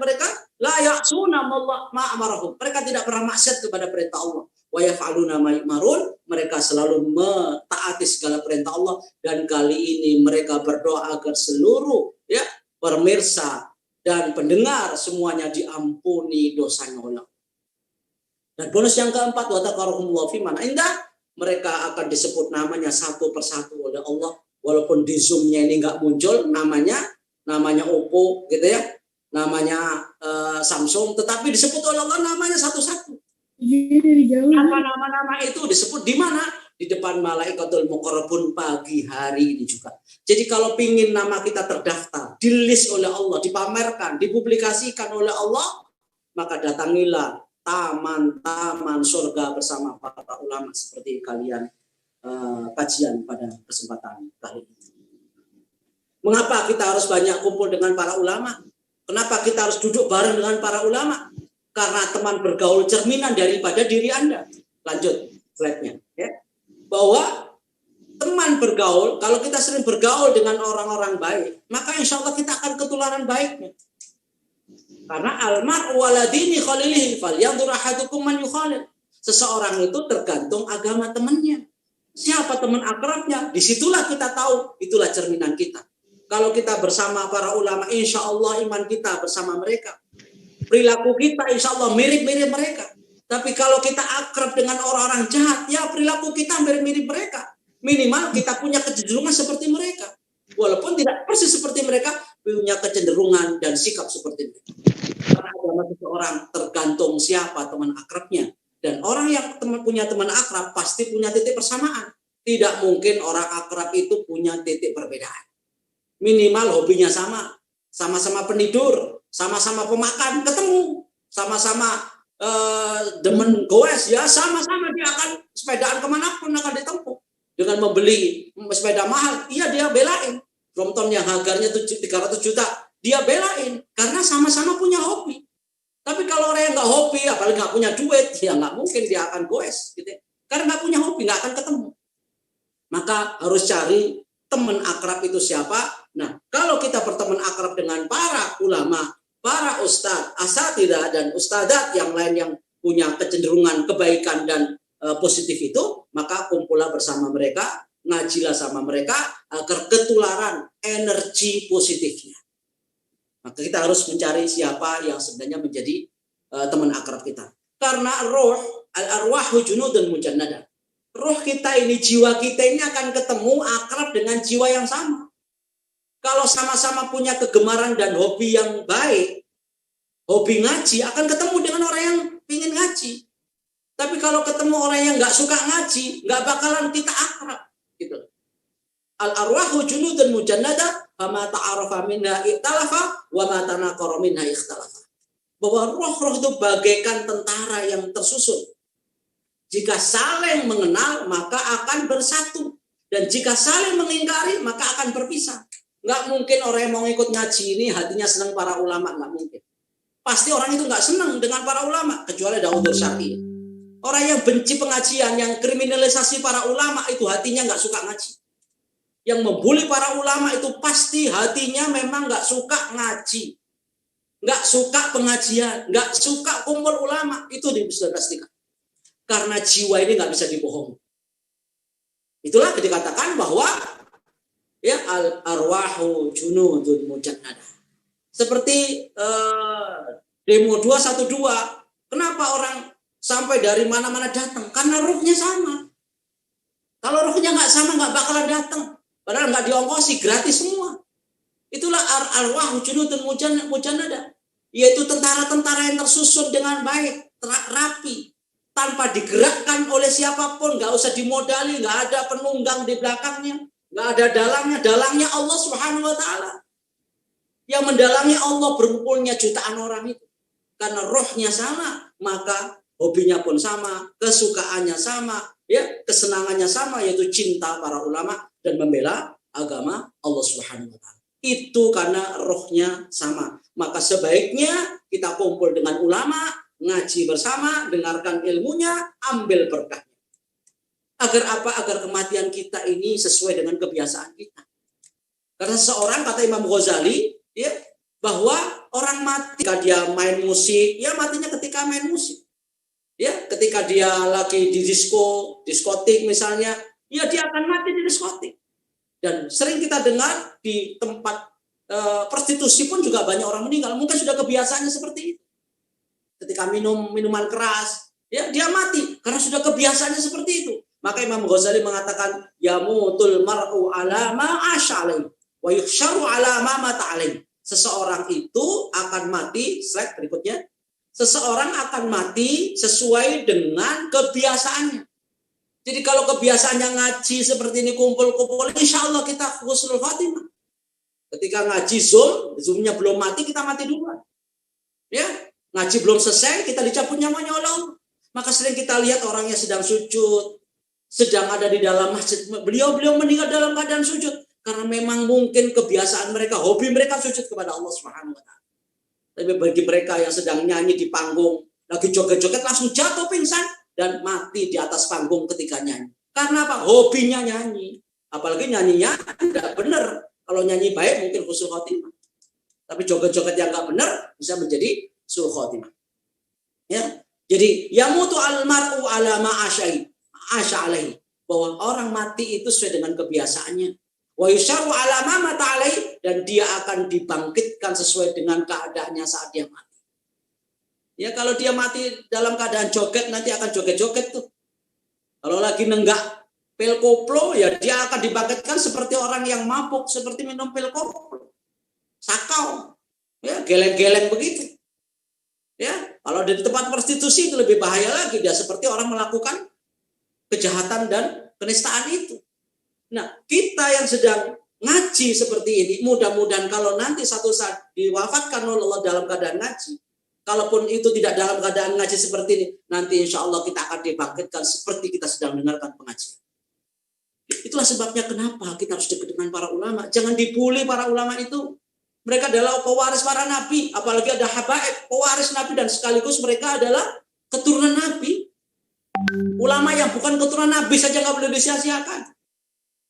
Speaker 3: mereka la ya'suna ma amarahum. Mereka tidak pernah maksiat kepada perintah Allah. Wa yaf'aluna ma yu'marun, mereka selalu mentaati segala perintah Allah. Dan kali ini mereka berdoa agar seluruh pemirsa dan pendengar semuanya diampuni dosanya oleh Allah. Dan bonus yang keempat, wa taqarrahumullahu fi man indah, mereka akan disebut namanya satu persatu oleh Allah. Walaupun di Zoom-nya ini nggak muncul namanya Oppo gitu ya, namanya Samsung, tetapi disebut oleh Allah namanya satu-satu. Apa nama-nama itu disebut di mana? Di depan malaikatul muqarrabun pagi hari ini juga. Jadi kalau pingin nama kita terdaftar, di-list oleh Allah, dipamerkan, dipublikasikan oleh Allah, maka datangilah taman-taman surga bersama para ulama seperti kalian kajian pada kesempatan kali ini. Mengapa kita harus banyak kumpul dengan para ulama? Kenapa kita harus duduk bareng dengan para ulama? Karena teman bergaul cerminan daripada diri Anda. Lanjut slide-nya ya. Bahwa teman bergaul, kalau kita sering bergaul dengan orang-orang baik, maka insya Allah kita akan ketularan baiknya. Karena almar'u ala dini khalilihi falyanzur ahadukum man yukhalil. Seseorang itu tergantung agama temannya. Siapa teman akrabnya? Disitulah kita tahu, itulah cerminan kita. Kalau kita bersama para ulama, insya Allah iman kita bersama mereka. Perilaku kita insya Allah mirip-mirip mereka. Tapi kalau kita akrab dengan orang-orang jahat, ya perilaku kita mirip-mirip mereka. Minimal kita punya kecenderungan seperti mereka. Walaupun tidak persis seperti mereka, punya kecenderungan dan sikap seperti itu. Karena agama seseorang tergantung siapa teman akrabnya. Dan orang yang punya teman akrab pasti punya titik persamaan. Tidak mungkin orang akrab itu punya titik perbedaan. Minimal hobinya sama. Sama-sama penidur, sama-sama pemakan, ketemu. Sama-sama demen goes, ya sama-sama dia akan sepedaan kemanapun akan ditempuh. Dengan membeli sepeda mahal, iya dia belain. Brompton yang harganya 300 juta, dia belain. Karena sama-sama punya hobi. Tapi kalau orang yang nggak hobi, apalagi nggak punya duit, ya nggak mungkin dia akan goes. Gitu. Karena nggak punya hobi, nggak akan ketemu. Maka harus cari teman akrab itu siapa. Nah, kalau kita berteman akrab dengan para ulama, para ustadz, asatidzah dan ustadzat yang lain yang punya kecenderungan kebaikan dan positif itu, maka kumpulah bersama mereka, ngajilah sama mereka agar ketularan energi positifnya. Maka kita harus mencari siapa yang sebenarnya menjadi teman akrab kita. Karena roh, al-arwahu junudun mujannadah. Roh kita ini, jiwa kita ini akan ketemu akrab dengan jiwa yang sama. Kalau sama-sama punya kegemaran dan hobi yang baik, hobi ngaji, akan ketemu dengan orang yang ingin ngaji. Tapi kalau ketemu orang yang nggak suka ngaji, nggak bakalan kita akrab. Gitu. Al-arwahu junudun mujannada, fama ta'arafa minha ikhtalafa, wa ma tanaqara minha ikhtalafa. Bahwa roh-roh itu bagaikan tentara yang tersusun. Jika saling mengenal, maka akan bersatu. Dan jika saling mengingkari, maka akan berpisah. Nggak mungkin orang yang mau ikut ngaji ini hatinya senang para ulama, nggak mungkin. Pasti orang itu nggak senang dengan para ulama, kecuali ada udzur syar'i. Orang yang benci pengajian, yang kriminalisasi para ulama, itu hatinya nggak suka ngaji. Yang membuli para ulama itu pasti hatinya memang nggak suka ngaji. Nggak suka pengajian, nggak suka kumpul ulama. Itu bisa dipastikan. Karena jiwa ini nggak bisa dibohongi. Itulah dikatakan bahwa ya al-arwahu junudun mujannada. Seperti demo 212. Kenapa orang sampai dari mana-mana datang? Karena ruhnya sama. Kalau ruhnya nggak sama, nggak bakalan datang. Padahal nggak diongkosi, gratis semua. Itulah arwah junudun mujannada, yaitu tentara-tentara yang tersusun dengan baik, rapi, tanpa digerakkan oleh siapapun, nggak usah dimodali, nggak ada penunggang di belakangnya, nggak ada dalangnya Allah Subhanahu Wa Taala. Yang mendalamnya Allah berkumpulnya jutaan orang itu, karena rohnya sama, maka hobinya pun sama, kesukaannya sama, ya kesenangannya sama, yaitu cinta para ulama dan membela agama Allah Subhanahu Wa Taala. Itu karena rohnya sama. Maka sebaiknya kita kumpul dengan ulama, ngaji bersama, dengarkan ilmunya, ambil berkahnya. Agar apa? Agar kematian kita ini sesuai dengan kebiasaan kita. Karena seorang, kata Imam Ghazali, ya, bahwa orang mati ketika dia main musik, ya matinya ketika main musik. Ya, ketika dia lagi di diskotik misalnya, ya dia akan mati di diskotik. Dan sering kita dengar di tempat prostitusi pun juga banyak orang meninggal. Mungkin sudah kebiasaannya seperti itu. Ketika minum minuman keras, ya dia mati karena sudah kebiasaannya seperti itu. Maka Imam Ghazali mengatakan, yamutul mar'u ala ma ashalai wa yuhsyaru ala ma mata alai. Seseorang itu akan mati, slide berikutnya. Seseorang akan mati sesuai dengan kebiasaannya. Jadi kalau kebiasaannya ngaji seperti ini, kumpul-kumpul, insya Allah kita husnul khatimah. Ketika ngaji zoomnya belum mati, kita mati duluan. Ya, ngaji belum selesai, kita dicabut nyawanya oleh Allah. Maka sering kita lihat orangnya sedang sujud, sedang ada di dalam masjid. Beliau meninggal dalam keadaan sujud. Karena memang mungkin kebiasaan mereka, hobi mereka sujud kepada Allah Subhanahu Wa Taala. Tapi bagi mereka yang sedang nyanyi di panggung, lagi joget-joget langsung jatuh pingsan dan mati di atas panggung ketika nyanyi. Karena apa? Hobinya nyanyi. Apalagi nyanyinya tidak benar. Kalau nyanyi baik mungkin husnul khotimah. Tapi joget-joget yang nggak benar bisa menjadi sul khotimah. Ya. Jadi yamutu al-mar'u ala ma asya alaihi. Bahwa orang mati itu sesuai dengan kebiasaannya. Wa yusyaru ala ma mata alaihi, dan dia akan dibangkitkan sesuai dengan keadaannya saat dia mati. Ya kalau dia mati dalam keadaan joget, nanti akan joget-joget tuh. Kalau lagi nenggak pil koplo, ya dia akan dibangkitkan seperti orang yang mabuk, seperti minum pil koplo. Sakau. Ya, geleng-geleng begitu. Ya, kalau di tempat prostitusi itu lebih bahaya lagi, dia seperti orang melakukan kejahatan dan kenistaan itu. Nah, kita yang sedang ngaji seperti ini, mudah-mudahan kalau nanti satu saat diwafatkan oleh Allah dalam keadaan ngaji, kalaupun itu tidak dalam keadaan ngaji seperti ini, nanti insya Allah kita akan dibangkitkan seperti kita sedang mendengarkan pengajian. Itulah sebabnya kenapa kita harus dekat dengan para ulama. Jangan dibully para ulama itu. Mereka adalah pewaris para nabi. Apalagi ada habaib, pewaris nabi, dan sekaligus mereka adalah keturunan nabi. Ulama yang bukan keturunan nabi saja nggak boleh disia-siakan.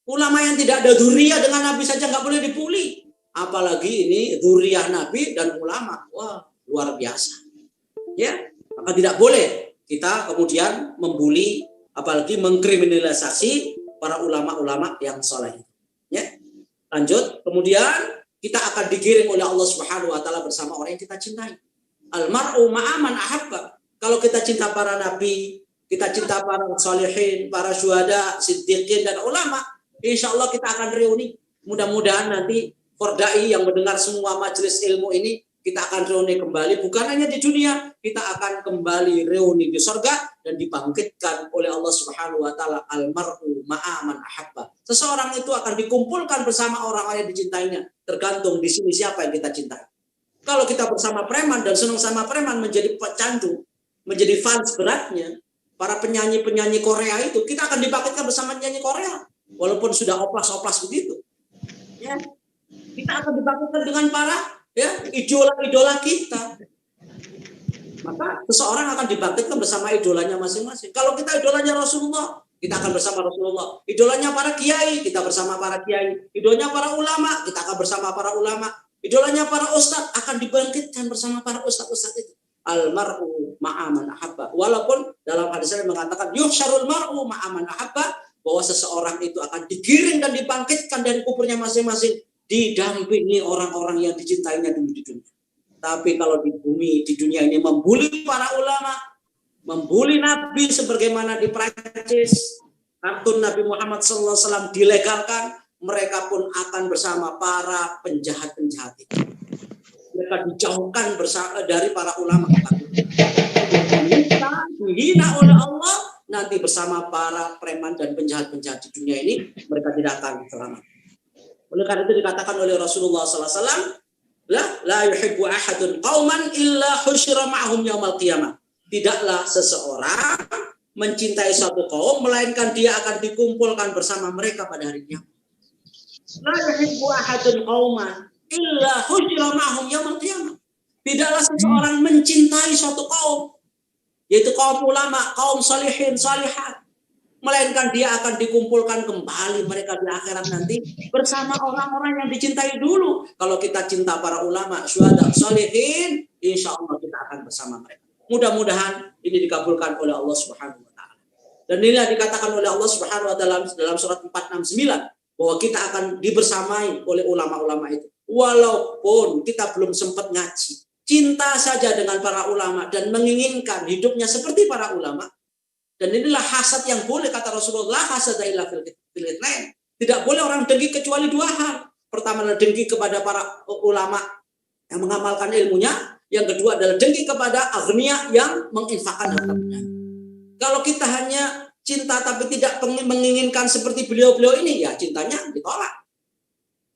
Speaker 3: Ulama yang tidak ada dzurriyyah dengan nabi saja nggak boleh dibully. Apalagi ini dzurriyyah nabi dan ulama. Wah, luar biasa. Ya, maka tidak boleh kita kemudian membuli, apalagi mengkriminalisasi para ulama-ulama yang saleh. Ya. Lanjut, kemudian kita akan digiring oleh Allah Subhanahu Wa Taala bersama orang yang kita cintai. Almar'u ma'aman ahabba. Kalau kita cinta para nabi, kita cinta para sholihin, para syuhada, siddiqin, dan ulama, insya Allah kita akan reuni. Mudah-mudahan nanti Fordai yang mendengar semua majelis ilmu ini, kita akan reuni kembali. Bukan hanya di dunia, kita akan kembali reuni di surga. dan dibangkitkan oleh Allah Subhanahu wa taala, almar'u ma'a man ahabba. Seseorang itu akan dikumpulkan bersama orang yang dicintainya. Tergantung di sini siapa yang kita cintai. Kalau kita bersama preman dan senang sama preman, menjadi pecandu, menjadi fans beratnya, para penyanyi-penyanyi Korea itu, kita akan dibangkitkan bersama penyanyi Korea. Walaupun sudah oplas-oplas begitu. Ya. Kita akan dibangkitkan dengan para idola-idola kita. Maka seseorang akan dibangkitkan bersama idolanya masing-masing. Kalau kita idolanya Rasulullah, kita akan bersama Rasulullah. Idolanya para kiai, kita bersama para kiai. Idolanya para ulama, kita akan bersama para ulama. Idolanya para ustadz, akan dibangkitkan bersama para ustadz-ustadz itu. Almar'u ma'aman ahabba. Walaupun dalam hadis ini mengatakan yuhsyarul mar'u ma'aman ahabba, bahwa seseorang itu akan digiring dan dibangkitkan dari kuburnya masing-masing, didampingi orang-orang yang dicintainya dulu di dunia. Tapi kalau di bumi, di dunia ini membuli para ulama, membuli Nabi sebagaimana di Prancis, kartun Nabi Muhammad SAW dilegalkan, mereka pun akan bersama para penjahat-penjahat itu. Mereka dijauhkan dari para ulama. Dihina oleh Allah, nanti bersama para preman dan penjahat-penjahat di dunia ini, mereka tidak akan selamat. Oleh karena itu dikatakan oleh Rasulullah SAW, la yuhibbu ahadun qauman illa husyira ma'hum yaumal qiyamah. Tidaklah seseorang mencintai suatu kaum melainkan dia akan dikumpulkan bersama mereka pada hari kiamat. La yuhibbu ahadun qauman illa husyira ma'hum yaumal qiyamah. Tidaklah seseorang mencintai suatu kaum, yaitu kaum ulama, kaum salihin, salihat, melainkan dia akan dikumpulkan kembali mereka di akhirat nanti bersama orang-orang yang dicintai dulu. Kalau kita cinta para ulama, syuhada, salihin, insya Allah kita akan bersama mereka. Mudah-mudahan ini dikabulkan oleh Allah Subhanahu wa taala. Dan inilah dikatakan oleh Allah Subhanahu wa taala dalam surat 469 bahwa kita akan dibersamai oleh ulama-ulama itu. Walaupun kita belum sempat ngaji, cinta saja dengan para ulama dan menginginkan hidupnya seperti para ulama. Dan inilah hasad yang boleh, kata Rasulullah, hasad illa fil itsnain. Tidak boleh orang dengki kecuali dua hal. Pertama adalah dengki kepada para ulama yang mengamalkan ilmunya. Yang kedua adalah dengki kepada aghnia yang menginfakkan hartanya. Kalau kita hanya cinta tapi tidak menginginkan seperti beliau-beliau ini, ya cintanya ditolak.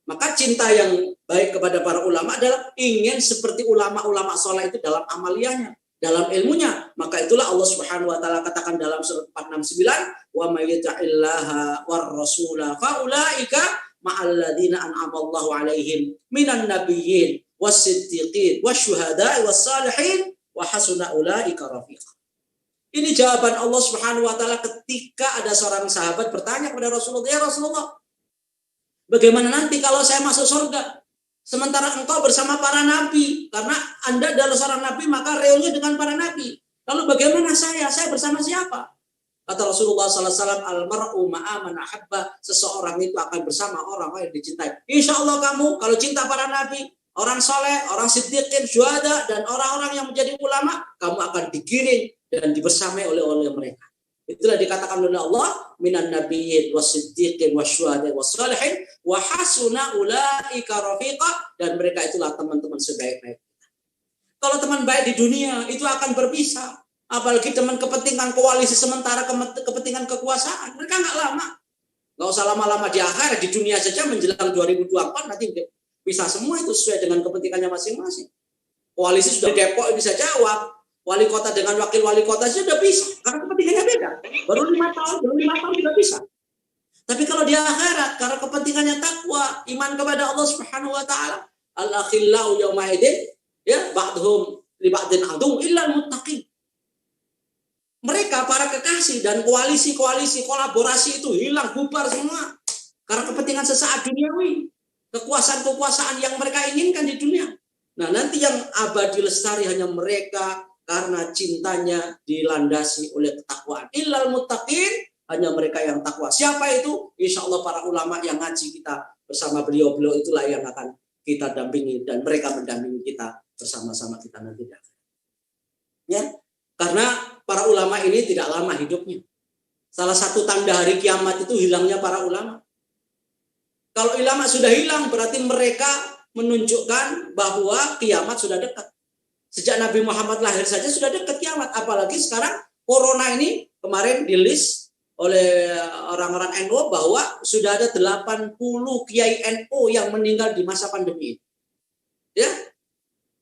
Speaker 3: Maka cinta yang baik kepada para ulama adalah ingin seperti ulama-ulama soleh itu dalam amaliyahnya, dalam ilmunya. Maka itulah Allah Subhanahu wa taala katakan dalam surat 469, wa may yuti'illaha war rasula faulaika ma'al ladzina an'ama Allahu 'alaihim minan nabiyyin was-siddiqin wasyuhada'i was-salihin wa hasuna ulaika rafiqa. Ini jawaban Allah Subhanahu wa taala ketika ada seorang sahabat bertanya kepada Rasulullah, "Ya Rasulullah, bagaimana nanti kalau saya masuk surga? Sementara engkau bersama para nabi, karena Anda adalah seorang nabi, maka reunnya dengan para nabi. Lalu bagaimana saya? Saya bersama siapa?" Kata Rasulullah SAW, almar'u ma'aman ahabba, seseorang itu akan bersama orang yang dicintai. Insya Allah kamu, kalau cinta para nabi, orang soleh, orang siddiqin, syuhada, dan orang-orang yang menjadi ulama, kamu akan digiring dan dibersamai oleh mereka. Itulah dikatakan oleh Allah, minan nabiyyin wasiddiqin wasyuhada wassalihin wa hasuna ulaika rafiqa, dan mereka itulah teman-teman sebaik-baik. Kalau teman baik di dunia itu akan berpisah, apalagi teman kepentingan koalisi sementara, kepentingan kekuasaan, mereka nggak lama. Nggak usah lama-lama di akhirat, di dunia saja menjelang 2024 nanti bisa semua itu sesuai dengan kepentingannya masing-masing. Koalisi sudah Depok bisa jawab, wali kota dengan wakil wali kota sudah bisa, karena kepentingannya beda. Baru 5 tahun sudah bisa. Tapi kalau di akhirat, karena kepentingannya takwa, iman kepada Allah Subhanahu wa taala, al-akhillau yauma idin, ya, ba'dhum li ba'din adu illa al-muttaqin. Mereka para kekasih dan koalisi-koalisi kolaborasi itu hilang, bubar semua karena kepentingan sesaat duniawi, kekuasaan-kekuasaan yang mereka inginkan di dunia. Nah, nanti yang abadi lestari hanya mereka karena cintanya dilandasi oleh ketakwaan. Illal muttaqin, hanya mereka yang takwa. Siapa itu? Insya Allah para ulama yang ngaji kita bersama beliau-beliau itulah yang akan kita dampingi, dan mereka mendampingi kita bersama-sama kita nanti. Ya, karena para ulama ini tidak lama hidupnya. Salah satu tanda hari kiamat itu hilangnya para ulama. Kalau ulama sudah hilang, berarti mereka menunjukkan bahwa kiamat sudah dekat. Sejak Nabi Muhammad lahir saja sudah dekat kiamat. Apalagi sekarang corona ini kemarin di list oleh orang-orang NU bahwa sudah ada 80 kiai NU yang meninggal di masa pandemi. Ya,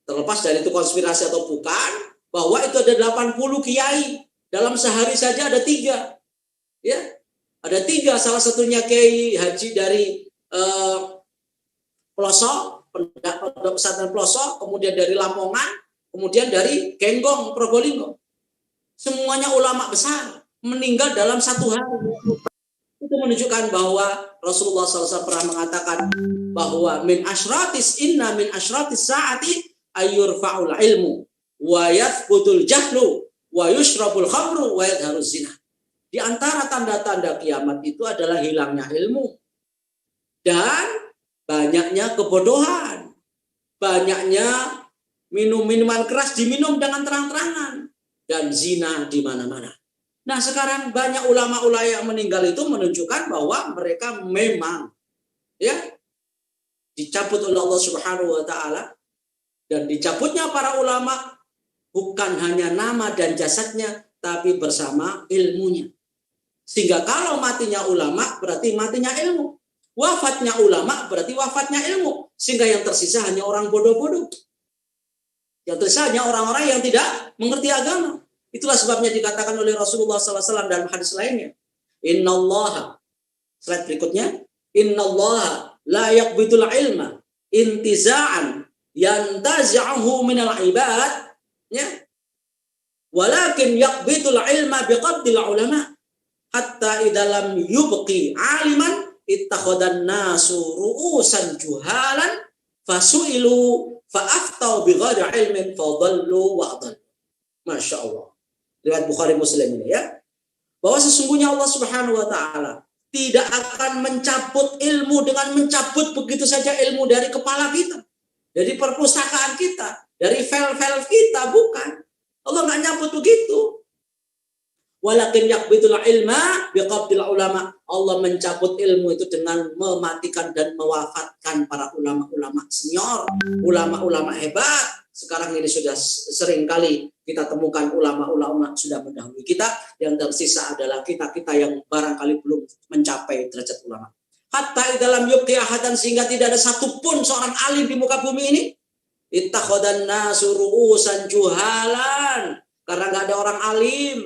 Speaker 3: terlepas dari itu konspirasi atau bukan, bahwa itu ada 80 kiai. Dalam sehari saja ada 3. Ya, ada 3, salah satunya Kiai Haji dari Pelosok, Pondok Pesantren Pelosok, kemudian dari Lamongan, kemudian dari Genggong, Probolinggo. Semuanya ulama besar meninggal dalam satu hari. Itu menunjukkan bahwa Rasulullah SAW pernah mengatakan bahwa min asyratis saati ayyurfa'ul ilmu wa yathbutul jahlu wa yushrabul khamru wa yadharuz zina. Di antara tanda-tanda kiamat itu adalah hilangnya ilmu dan banyaknya kebodohan, banyaknya minuman keras diminum dengan terang-terangan, dan zina di mana-mana. Nah, sekarang banyak ulama-ulama yang meninggal itu menunjukkan bahwa mereka memang ya dicabut oleh Allah Subhanahu wa taala, dan dicabutnya para ulama bukan hanya nama dan jasadnya, tapi bersama ilmunya. Sehingga kalau matinya ulama berarti matinya ilmu. Wafatnya ulama berarti wafatnya ilmu. Sehingga yang tersisa hanya orang bodoh-bodoh. Yang tersisa hanya orang-orang yang tidak mengerti agama. Itulah sebabnya dikatakan oleh Rasulullah SAW dalam hadis lainnya. Innallaha. Slide berikutnya. Innallaha la yaqbidul ilma intiza'an yantazi'uhu minal ibad. Ya. Walakin yaqbidul ilma biqabdil ulama. Hatta idalam yubqi aliman ittakhadan nasu ru'usan juhalan fasu'ilu fa'aftau bighairi ilmin fadallu wa'adallu. Masya Allah. Riwayat Bukhari Muslim ini ya. Bahwa sesungguhnya Allah Subhanahu wa taala tidak akan mencabut ilmu dengan mencabut begitu saja ilmu dari kepala kita, dari perpustakaan kita, dari file-file kita, bukan. Allah nggak nyabut begitu. Walakin yaqbidul ilma biqabdil ulama. Allah mencabut ilmu itu dengan mematikan dan mewafatkan para ulama-ulama senior, ulama-ulama hebat. Sekarang ini sudah sering kali kita temukan ulama-ulama sudah mendahului kita. Yang tersisa adalah kita-kita yang barangkali belum mencapai derajat ulama. Hatta dalam yubqi ahadan, sehingga tidak ada satupun seorang alim di muka bumi ini. Ittakhadan nasu ru'usan juhalan. Karena nggak ada orang alim.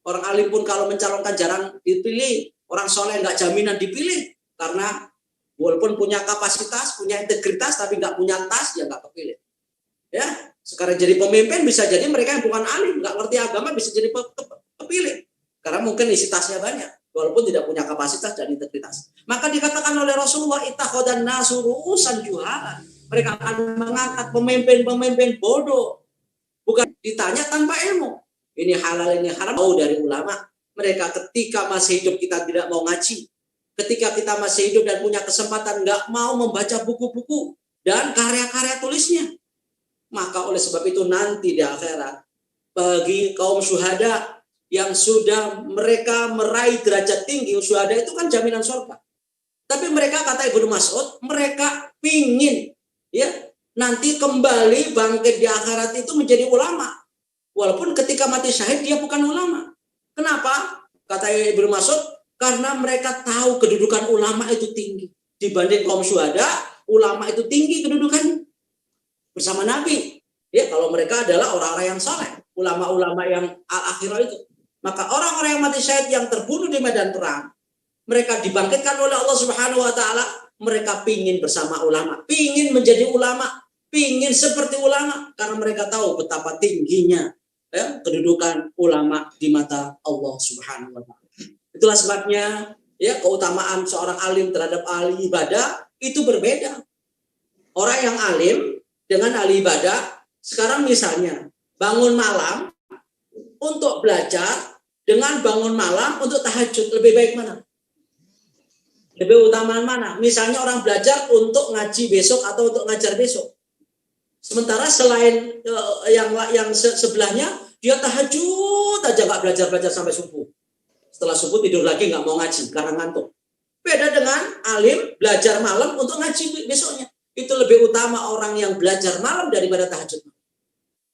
Speaker 3: Orang alim pun kalau mencalonkan jarang dipilih. Orang soleh nggak jaminan dipilih. Karena walaupun punya kapasitas, punya integritas, tapi nggak punya tas, ya nggak kepilih. Ya, sekarang jadi pemimpin bisa jadi mereka yang bukan alim, nggak ngerti agama, bisa jadi kepilih. Karena mungkin isi tasnya banyak, walaupun tidak punya kapasitas dan integritas. Maka dikatakan oleh Rasulullah, ittakhadan nasu ru'usan juhalan. Mereka akan mengangkat pemimpin-pemimpin bodoh. Bukan ditanya tanpa ilmu. Ini halal, ini haram, mau dari ulama. Mereka ketika masih hidup kita tidak mau ngaji. Ketika kita masih hidup dan punya kesempatan nggak mau membaca buku-buku dan karya-karya tulisnya. Maka oleh sebab itu nanti di akhirat bagi kaum syuhada yang sudah mereka meraih derajat tinggi, syuhada itu kan jaminan surga. Tapi mereka, kata Ibnu Mas'ud, mereka pingin ya nanti kembali bangkit di akhirat itu menjadi ulama. Walaupun ketika mati syahid dia bukan ulama. Kenapa? Kata Ibnu Mas'ud, karena mereka tahu kedudukan ulama itu tinggi. Dibanding kaum syuhada, ulama itu tinggi kedudukannya. Bersama Nabi. Ya, kalau mereka adalah orang-orang yang saleh, ulama-ulama yang al-akhirah itu. Maka orang-orang yang mati syahid yang terbunuh di medan perang, mereka dibangkitkan oleh Allah Subhanahu wa taala, mereka pingin bersama ulama, pingin menjadi ulama, pingin seperti ulama, karena mereka tahu betapa tingginya ya, kedudukan ulama di mata Allah Subhanahu wa taala. Itulah sebabnya ya keutamaan seorang alim terhadap ahli ibadah itu berbeda. Orang yang alim dengan ahli ibadah, sekarang misalnya bangun malam untuk belajar dengan bangun malam untuk tahajud, lebih baik mana? Lebih utama mana? Misalnya orang belajar untuk ngaji besok atau untuk ngajar besok. Sementara selain yang sebelahnya, dia tahajud aja nggak belajar sampai subuh. Setelah subuh tidur lagi nggak mau ngaji karena ngantuk. Beda dengan alim belajar malam untuk ngaji besoknya. Itu lebih utama orang yang belajar malam daripada tahajud.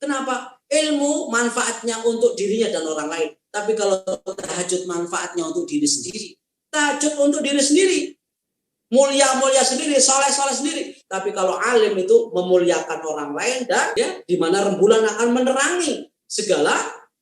Speaker 3: Kenapa? Ilmu manfaatnya untuk dirinya dan orang lain. Tapi kalau tahajud manfaatnya untuk diri sendiri, tahajud untuk diri sendiri, mulia-mulia sendiri, soleh-soleh sendiri. Tapi kalau alim itu memuliakan orang lain dan ya, di mana rembulan akan menerangi segala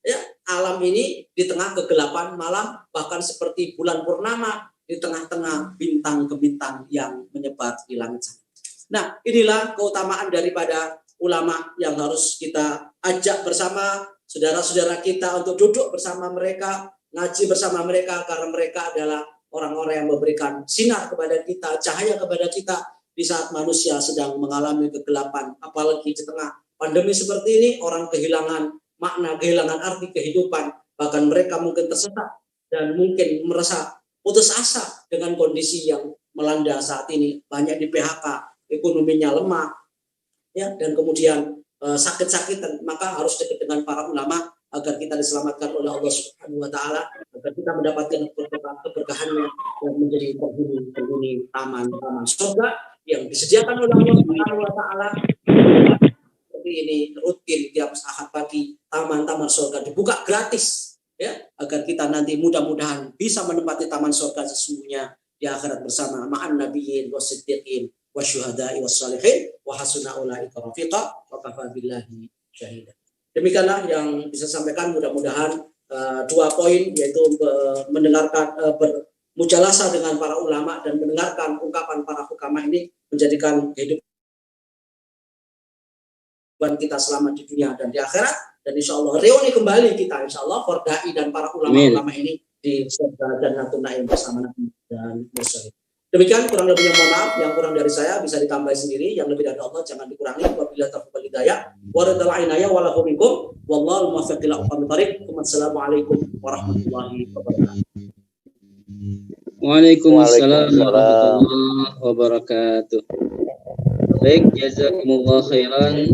Speaker 3: ya, alam ini di tengah kegelapan malam, bahkan seperti bulan purnama di tengah-tengah bintang ke bintang yang menyebar di langit sana. Nah, inilah keutamaan daripada ulama yang harus kita ajak bersama saudara-saudara kita untuk duduk bersama mereka, ngaji bersama mereka, karena mereka adalah orang-orang yang memberikan sinar kepada kita, cahaya kepada kita di saat manusia sedang mengalami kegelapan. Apalagi di tengah pandemi seperti ini, orang kehilangan makna, kehilangan arti kehidupan, bahkan mereka mungkin tersesat dan mungkin merasa putus asa dengan kondisi yang melanda saat ini. Banyak di PHK, ekonominya lemah, ya, dan kemudian sakit-sakitan, maka harus dekat dengan para ulama agar kita diselamatkan oleh Allah Subhanahu wa taala, agar kita mendapatkan keberkahannya yang menjadi penghuni taman-taman surga yang disediakan oleh Allah Subhanahu wa taala. Seperti ini rutin tiap Ahad pagi, taman-taman surga dibuka gratis, ya, agar kita nanti mudah-mudahan bisa menempati taman surga sesungguhnya di akhirat bersama ma'an nabiyyin wasiddiqin wasyuhada'i wassalihin wa hasuna ulaika rafiqa wa kafa billahi syahida. Demikianlah yang bisa sampaikan, mudah-mudahan 2 poin, yaitu mendengarkan bermujalasah dengan para ulama dan mendengarkan ungkapan para hukama ini menjadikan kehidupan kita selamat di dunia dan di akhirat, dan insya Allah reuni kembali kita insya Allah Fordai dan para ulama-ulama ini di surga Jannatul Naim bersama Nabi dan mursalin. Demikian kurang lebihnya, mohon maaf, yang kurang dari saya bisa ditambah sendiri, yang lebih dari Allah jangan dikurangi. Wabillahi taufiq wal hidayah wa ridal inayah wa lahu minkum wallahu muwaffiq ila aqwamit thariq. Wassalamualaikum warahmatullahi wabarakatuh.
Speaker 1: Waalaikumsalam warahmatullahi wabarakatuh. Baik, jazakumullah khairan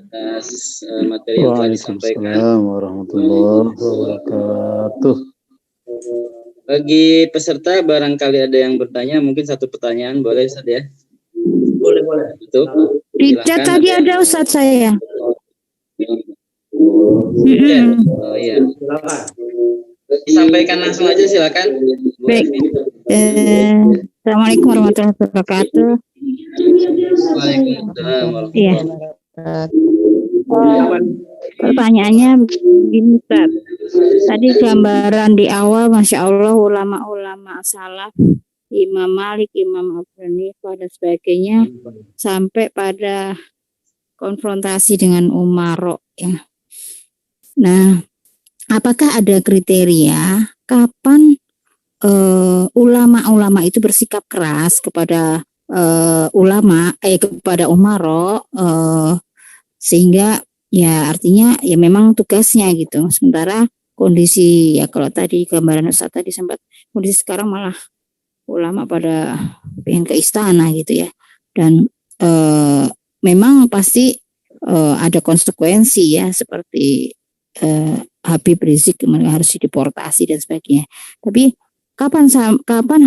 Speaker 1: atas materi yang telah disampaikan.
Speaker 6: Waalaikumsalam warahmatullahi wabarakatuh.
Speaker 1: Bagi peserta barangkali ada yang bertanya, mungkin 1 pertanyaan boleh Ustaz ya?
Speaker 3: Boleh.
Speaker 1: Betul.
Speaker 7: Tidak, tadi ada Ustaz saya.
Speaker 1: Oh iya. Silakan. Disampaikan langsung aja, silakan.
Speaker 7: Baik. Assalamualaikum warahmatullahi wabarakatuh.
Speaker 1: Waalaikumsalam warahmatullahi
Speaker 7: wabarakatuh. Pertanyaannya begini, Ustaz. Tadi gambaran di awal, Masya Allah, ulama-ulama salaf, Imam Malik, Imam Abu Hanifah, dan sebagainya, sampai pada konfrontasi dengan Umarok. Ya. Nah, apakah ada kriteria kapan ulama-ulama itu bersikap keras kepada kepada Umarok, sehingga ya artinya ya memang tugasnya gitu. Sementara kondisi ya kalau tadi gambaran Ustaz tadi sempat, kondisi sekarang malah ulama pada pengen ke istana gitu ya. Dan memang pasti ada konsekuensi ya, seperti Habib Rizik harus dideportasi dan sebagainya. Tapi kapan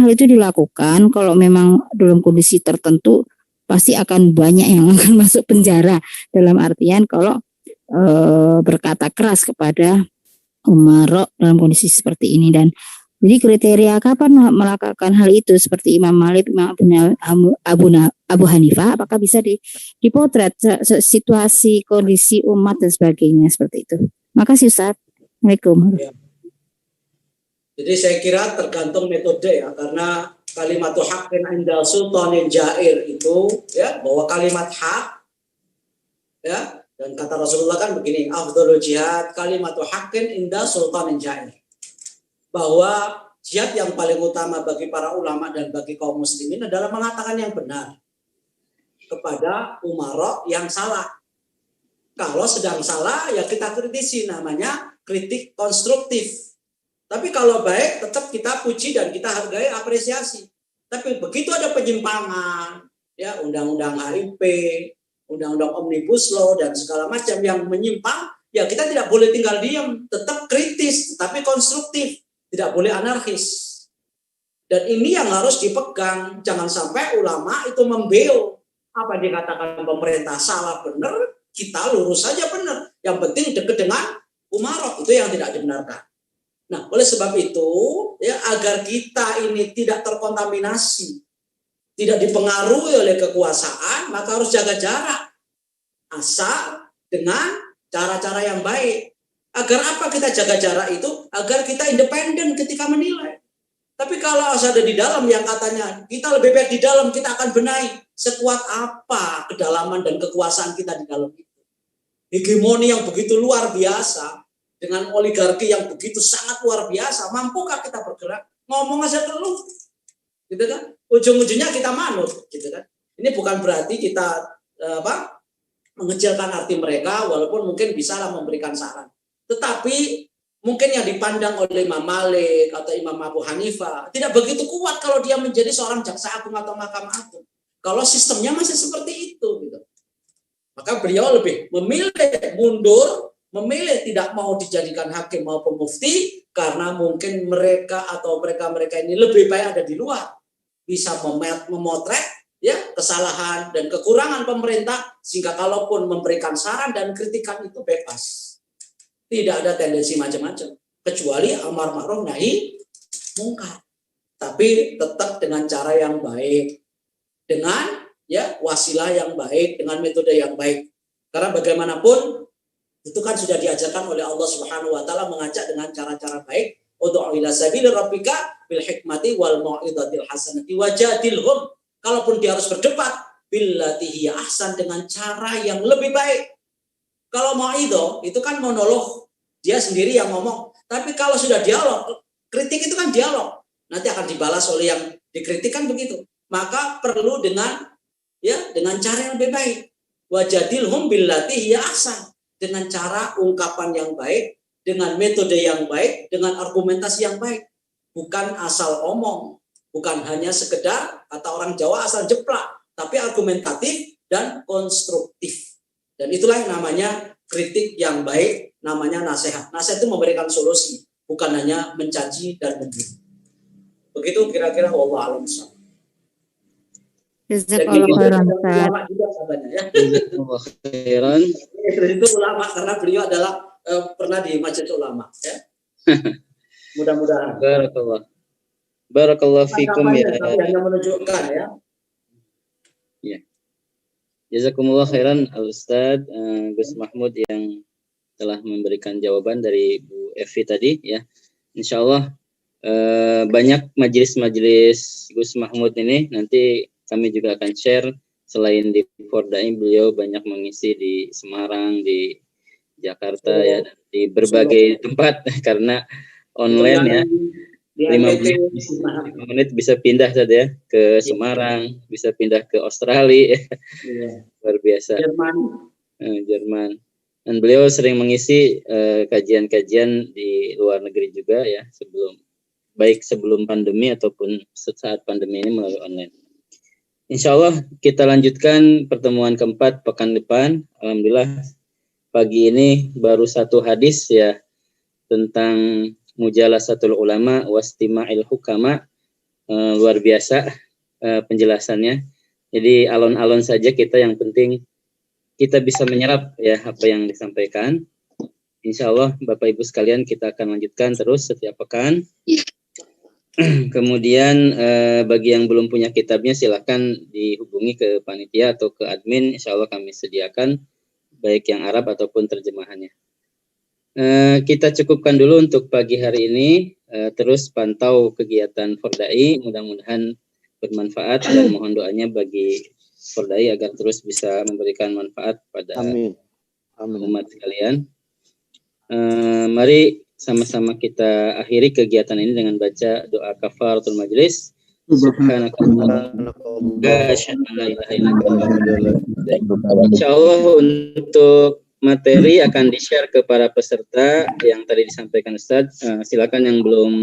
Speaker 7: hal itu dilakukan? Kalau memang dalam kondisi tertentu pasti akan banyak yang akan masuk penjara, dalam artian kalau berkata keras kepada Umarok dalam kondisi seperti ini. Dan jadi kriteria kapan melakukan hal itu, seperti Imam Malik, Imam Abu Hanifah, apakah bisa dipotret situasi kondisi umat dan sebagainya seperti itu. Makasih Ustaz. Assalamualaikum.
Speaker 3: Ya. Jadi saya kira tergantung metode ya, karena kalimat haqqin inda sultanin jair itu ya, bahwa kalimat hak ya, dan kata Rasulullah kan begini, afdhalul jihad kalimatu haqqin inda sultanin jair. Bahwa jihad yang paling utama bagi para ulama dan bagi kaum muslimin adalah mengatakan yang benar kepada umarok yang salah. Kalau sedang salah ya kita kritisi, namanya kritik konstruktif. Tapi kalau baik tetap kita puji dan kita hargai, apresiasi. Tapi begitu ada penyimpangan, ya undang-undang HIP, undang-undang Omnibus Law dan segala macam yang menyimpang, ya kita tidak boleh tinggal diam, tetap kritis, tapi konstruktif, tidak boleh anarkis. Dan ini yang harus dipegang, jangan sampai ulama itu membeo. Apa dikatakan pemerintah salah benar, kita lurus saja benar. Yang penting dekat dengan umarok, itu yang tidak dibenarkan. Nah, oleh sebab itu, ya, agar kita ini tidak terkontaminasi, tidak dipengaruhi oleh kekuasaan, maka harus jaga jarak. Asal dengan cara-cara yang baik. Agar apa kita jaga jarak itu? Agar kita independen ketika menilai. Tapi kalau ada di dalam yang katanya kita lebih baik di dalam, kita akan benahi. Sekuat apa kedalaman dan kekuasaan kita di dalam itu? Hegemoni yang begitu luar biasa, dengan oligarki yang begitu sangat luar biasa, mampukah kita bergerak? Ngomong aja terus, gitu kan? Ujung-ujungnya kita manut, gitu kan? Ini bukan berarti kita mengecilkan arti mereka, walaupun mungkin bisa memberikan saran. Tetapi mungkin yang dipandang oleh Imam Malik atau Imam Abu Hanifah tidak begitu kuat kalau dia menjadi seorang jaksa agung atau mahkamah agung. Kalau sistemnya masih seperti itu, gitu. Maka beliau lebih memilih mundur, memilih tidak mau dijadikan hakim maupun mufti, karena mungkin mereka atau mereka-mereka ini lebih baik ada di luar, bisa memotret ya kesalahan dan kekurangan pemerintah, sehingga kalaupun memberikan saran dan kritikan itu bebas, tidak ada tendensi macam-macam, kecuali amar ma'ruf nahi mungkar, tapi tetap dengan cara yang baik, dengan ya wasilah yang baik, dengan metode yang baik. Karena bagaimanapun itu kan sudah diajarkan oleh Allah Subhanahu wa taala, mengajak dengan cara-cara baik, ud'u ila sabili rabbika bil hikmati wal mau'izatil hasanati wajadilhum. Kalaupun dia harus berdebat, billati hiya ahsan, dengan cara yang lebih baik. Kalau mau'izah itu kan monolog, dia sendiri yang ngomong. Tapi kalau sudah dialog, kritik itu kan dialog, nanti akan dibalas oleh yang dikritik, kan begitu. Maka perlu dengan cara yang lebih baik. Wajadilhum billati hiya ahsan, dengan cara ungkapan yang baik, dengan metode yang baik, dengan argumentasi yang baik. Bukan asal omong, bukan hanya sekedar kata orang Jawa asal jeplak, tapi argumentatif dan konstruktif. Dan itulah yang namanya kritik yang baik, namanya nasihat. Nasihat itu memberikan solusi, bukan hanya mencaci dan membunuh. Begitu kira-kira wallahu a'lam.
Speaker 7: Jazakallah khairan, Ustaz.
Speaker 3: Ulama juga katanya, ya.
Speaker 1: Jazakallah khairan.
Speaker 3: Itu ulama karena beliau adalah pernah di majelis ulama, ya. Mudah-mudahan.
Speaker 1: Barakallah fikum ya.
Speaker 3: Tapi hanya menunjukkan, ya.
Speaker 1: Ya. Jazakumullah khairan Al-Ustaz Gus Mahmud yang telah memberikan jawaban dari Bu Evi tadi, ya. Insyaallah banyak majelis-majelis Gus Mahmud ini nanti kami juga akan share. Selain di Fordai, beliau banyak mengisi di Semarang, di Jakarta, ya, di berbagai tempat karena online, ya. 5 menit bisa pindah saja, ya, ke Semarang, bisa pindah ke Australia, ya. Luar biasa. Jerman. Dan beliau sering mengisi kajian-kajian di luar negeri juga, ya, baik sebelum pandemi ataupun saat pandemi ini melalui online. Insya Allah kita lanjutkan pertemuan keempat pekan depan. Alhamdulillah pagi ini baru satu hadis, ya, tentang mujalasatul ulama wastima'il hukama. Luar biasa penjelasannya. Jadi alon-alon saja kita, yang penting kita bisa menyerap, ya, apa yang disampaikan. Insya Allah Bapak Ibu sekalian, kita akan lanjutkan terus setiap pekan. Kemudian bagi yang belum punya kitabnya silahkan dihubungi ke panitia atau ke admin, insya Allah kami sediakan baik yang Arab ataupun terjemahannya. Kita cukupkan dulu untuk pagi hari ini, terus pantau kegiatan Fordai, mudah-mudahan bermanfaat dan mohon doanya bagi Fordai agar terus bisa memberikan manfaat pada umat sekalian. Mari sama-sama kita akhiri kegiatan ini dengan baca doa kafaratul majlis. Insyaallah untuk materi akan di-share ke para peserta yang tadi disampaikan Ustaz. Silakan yang belum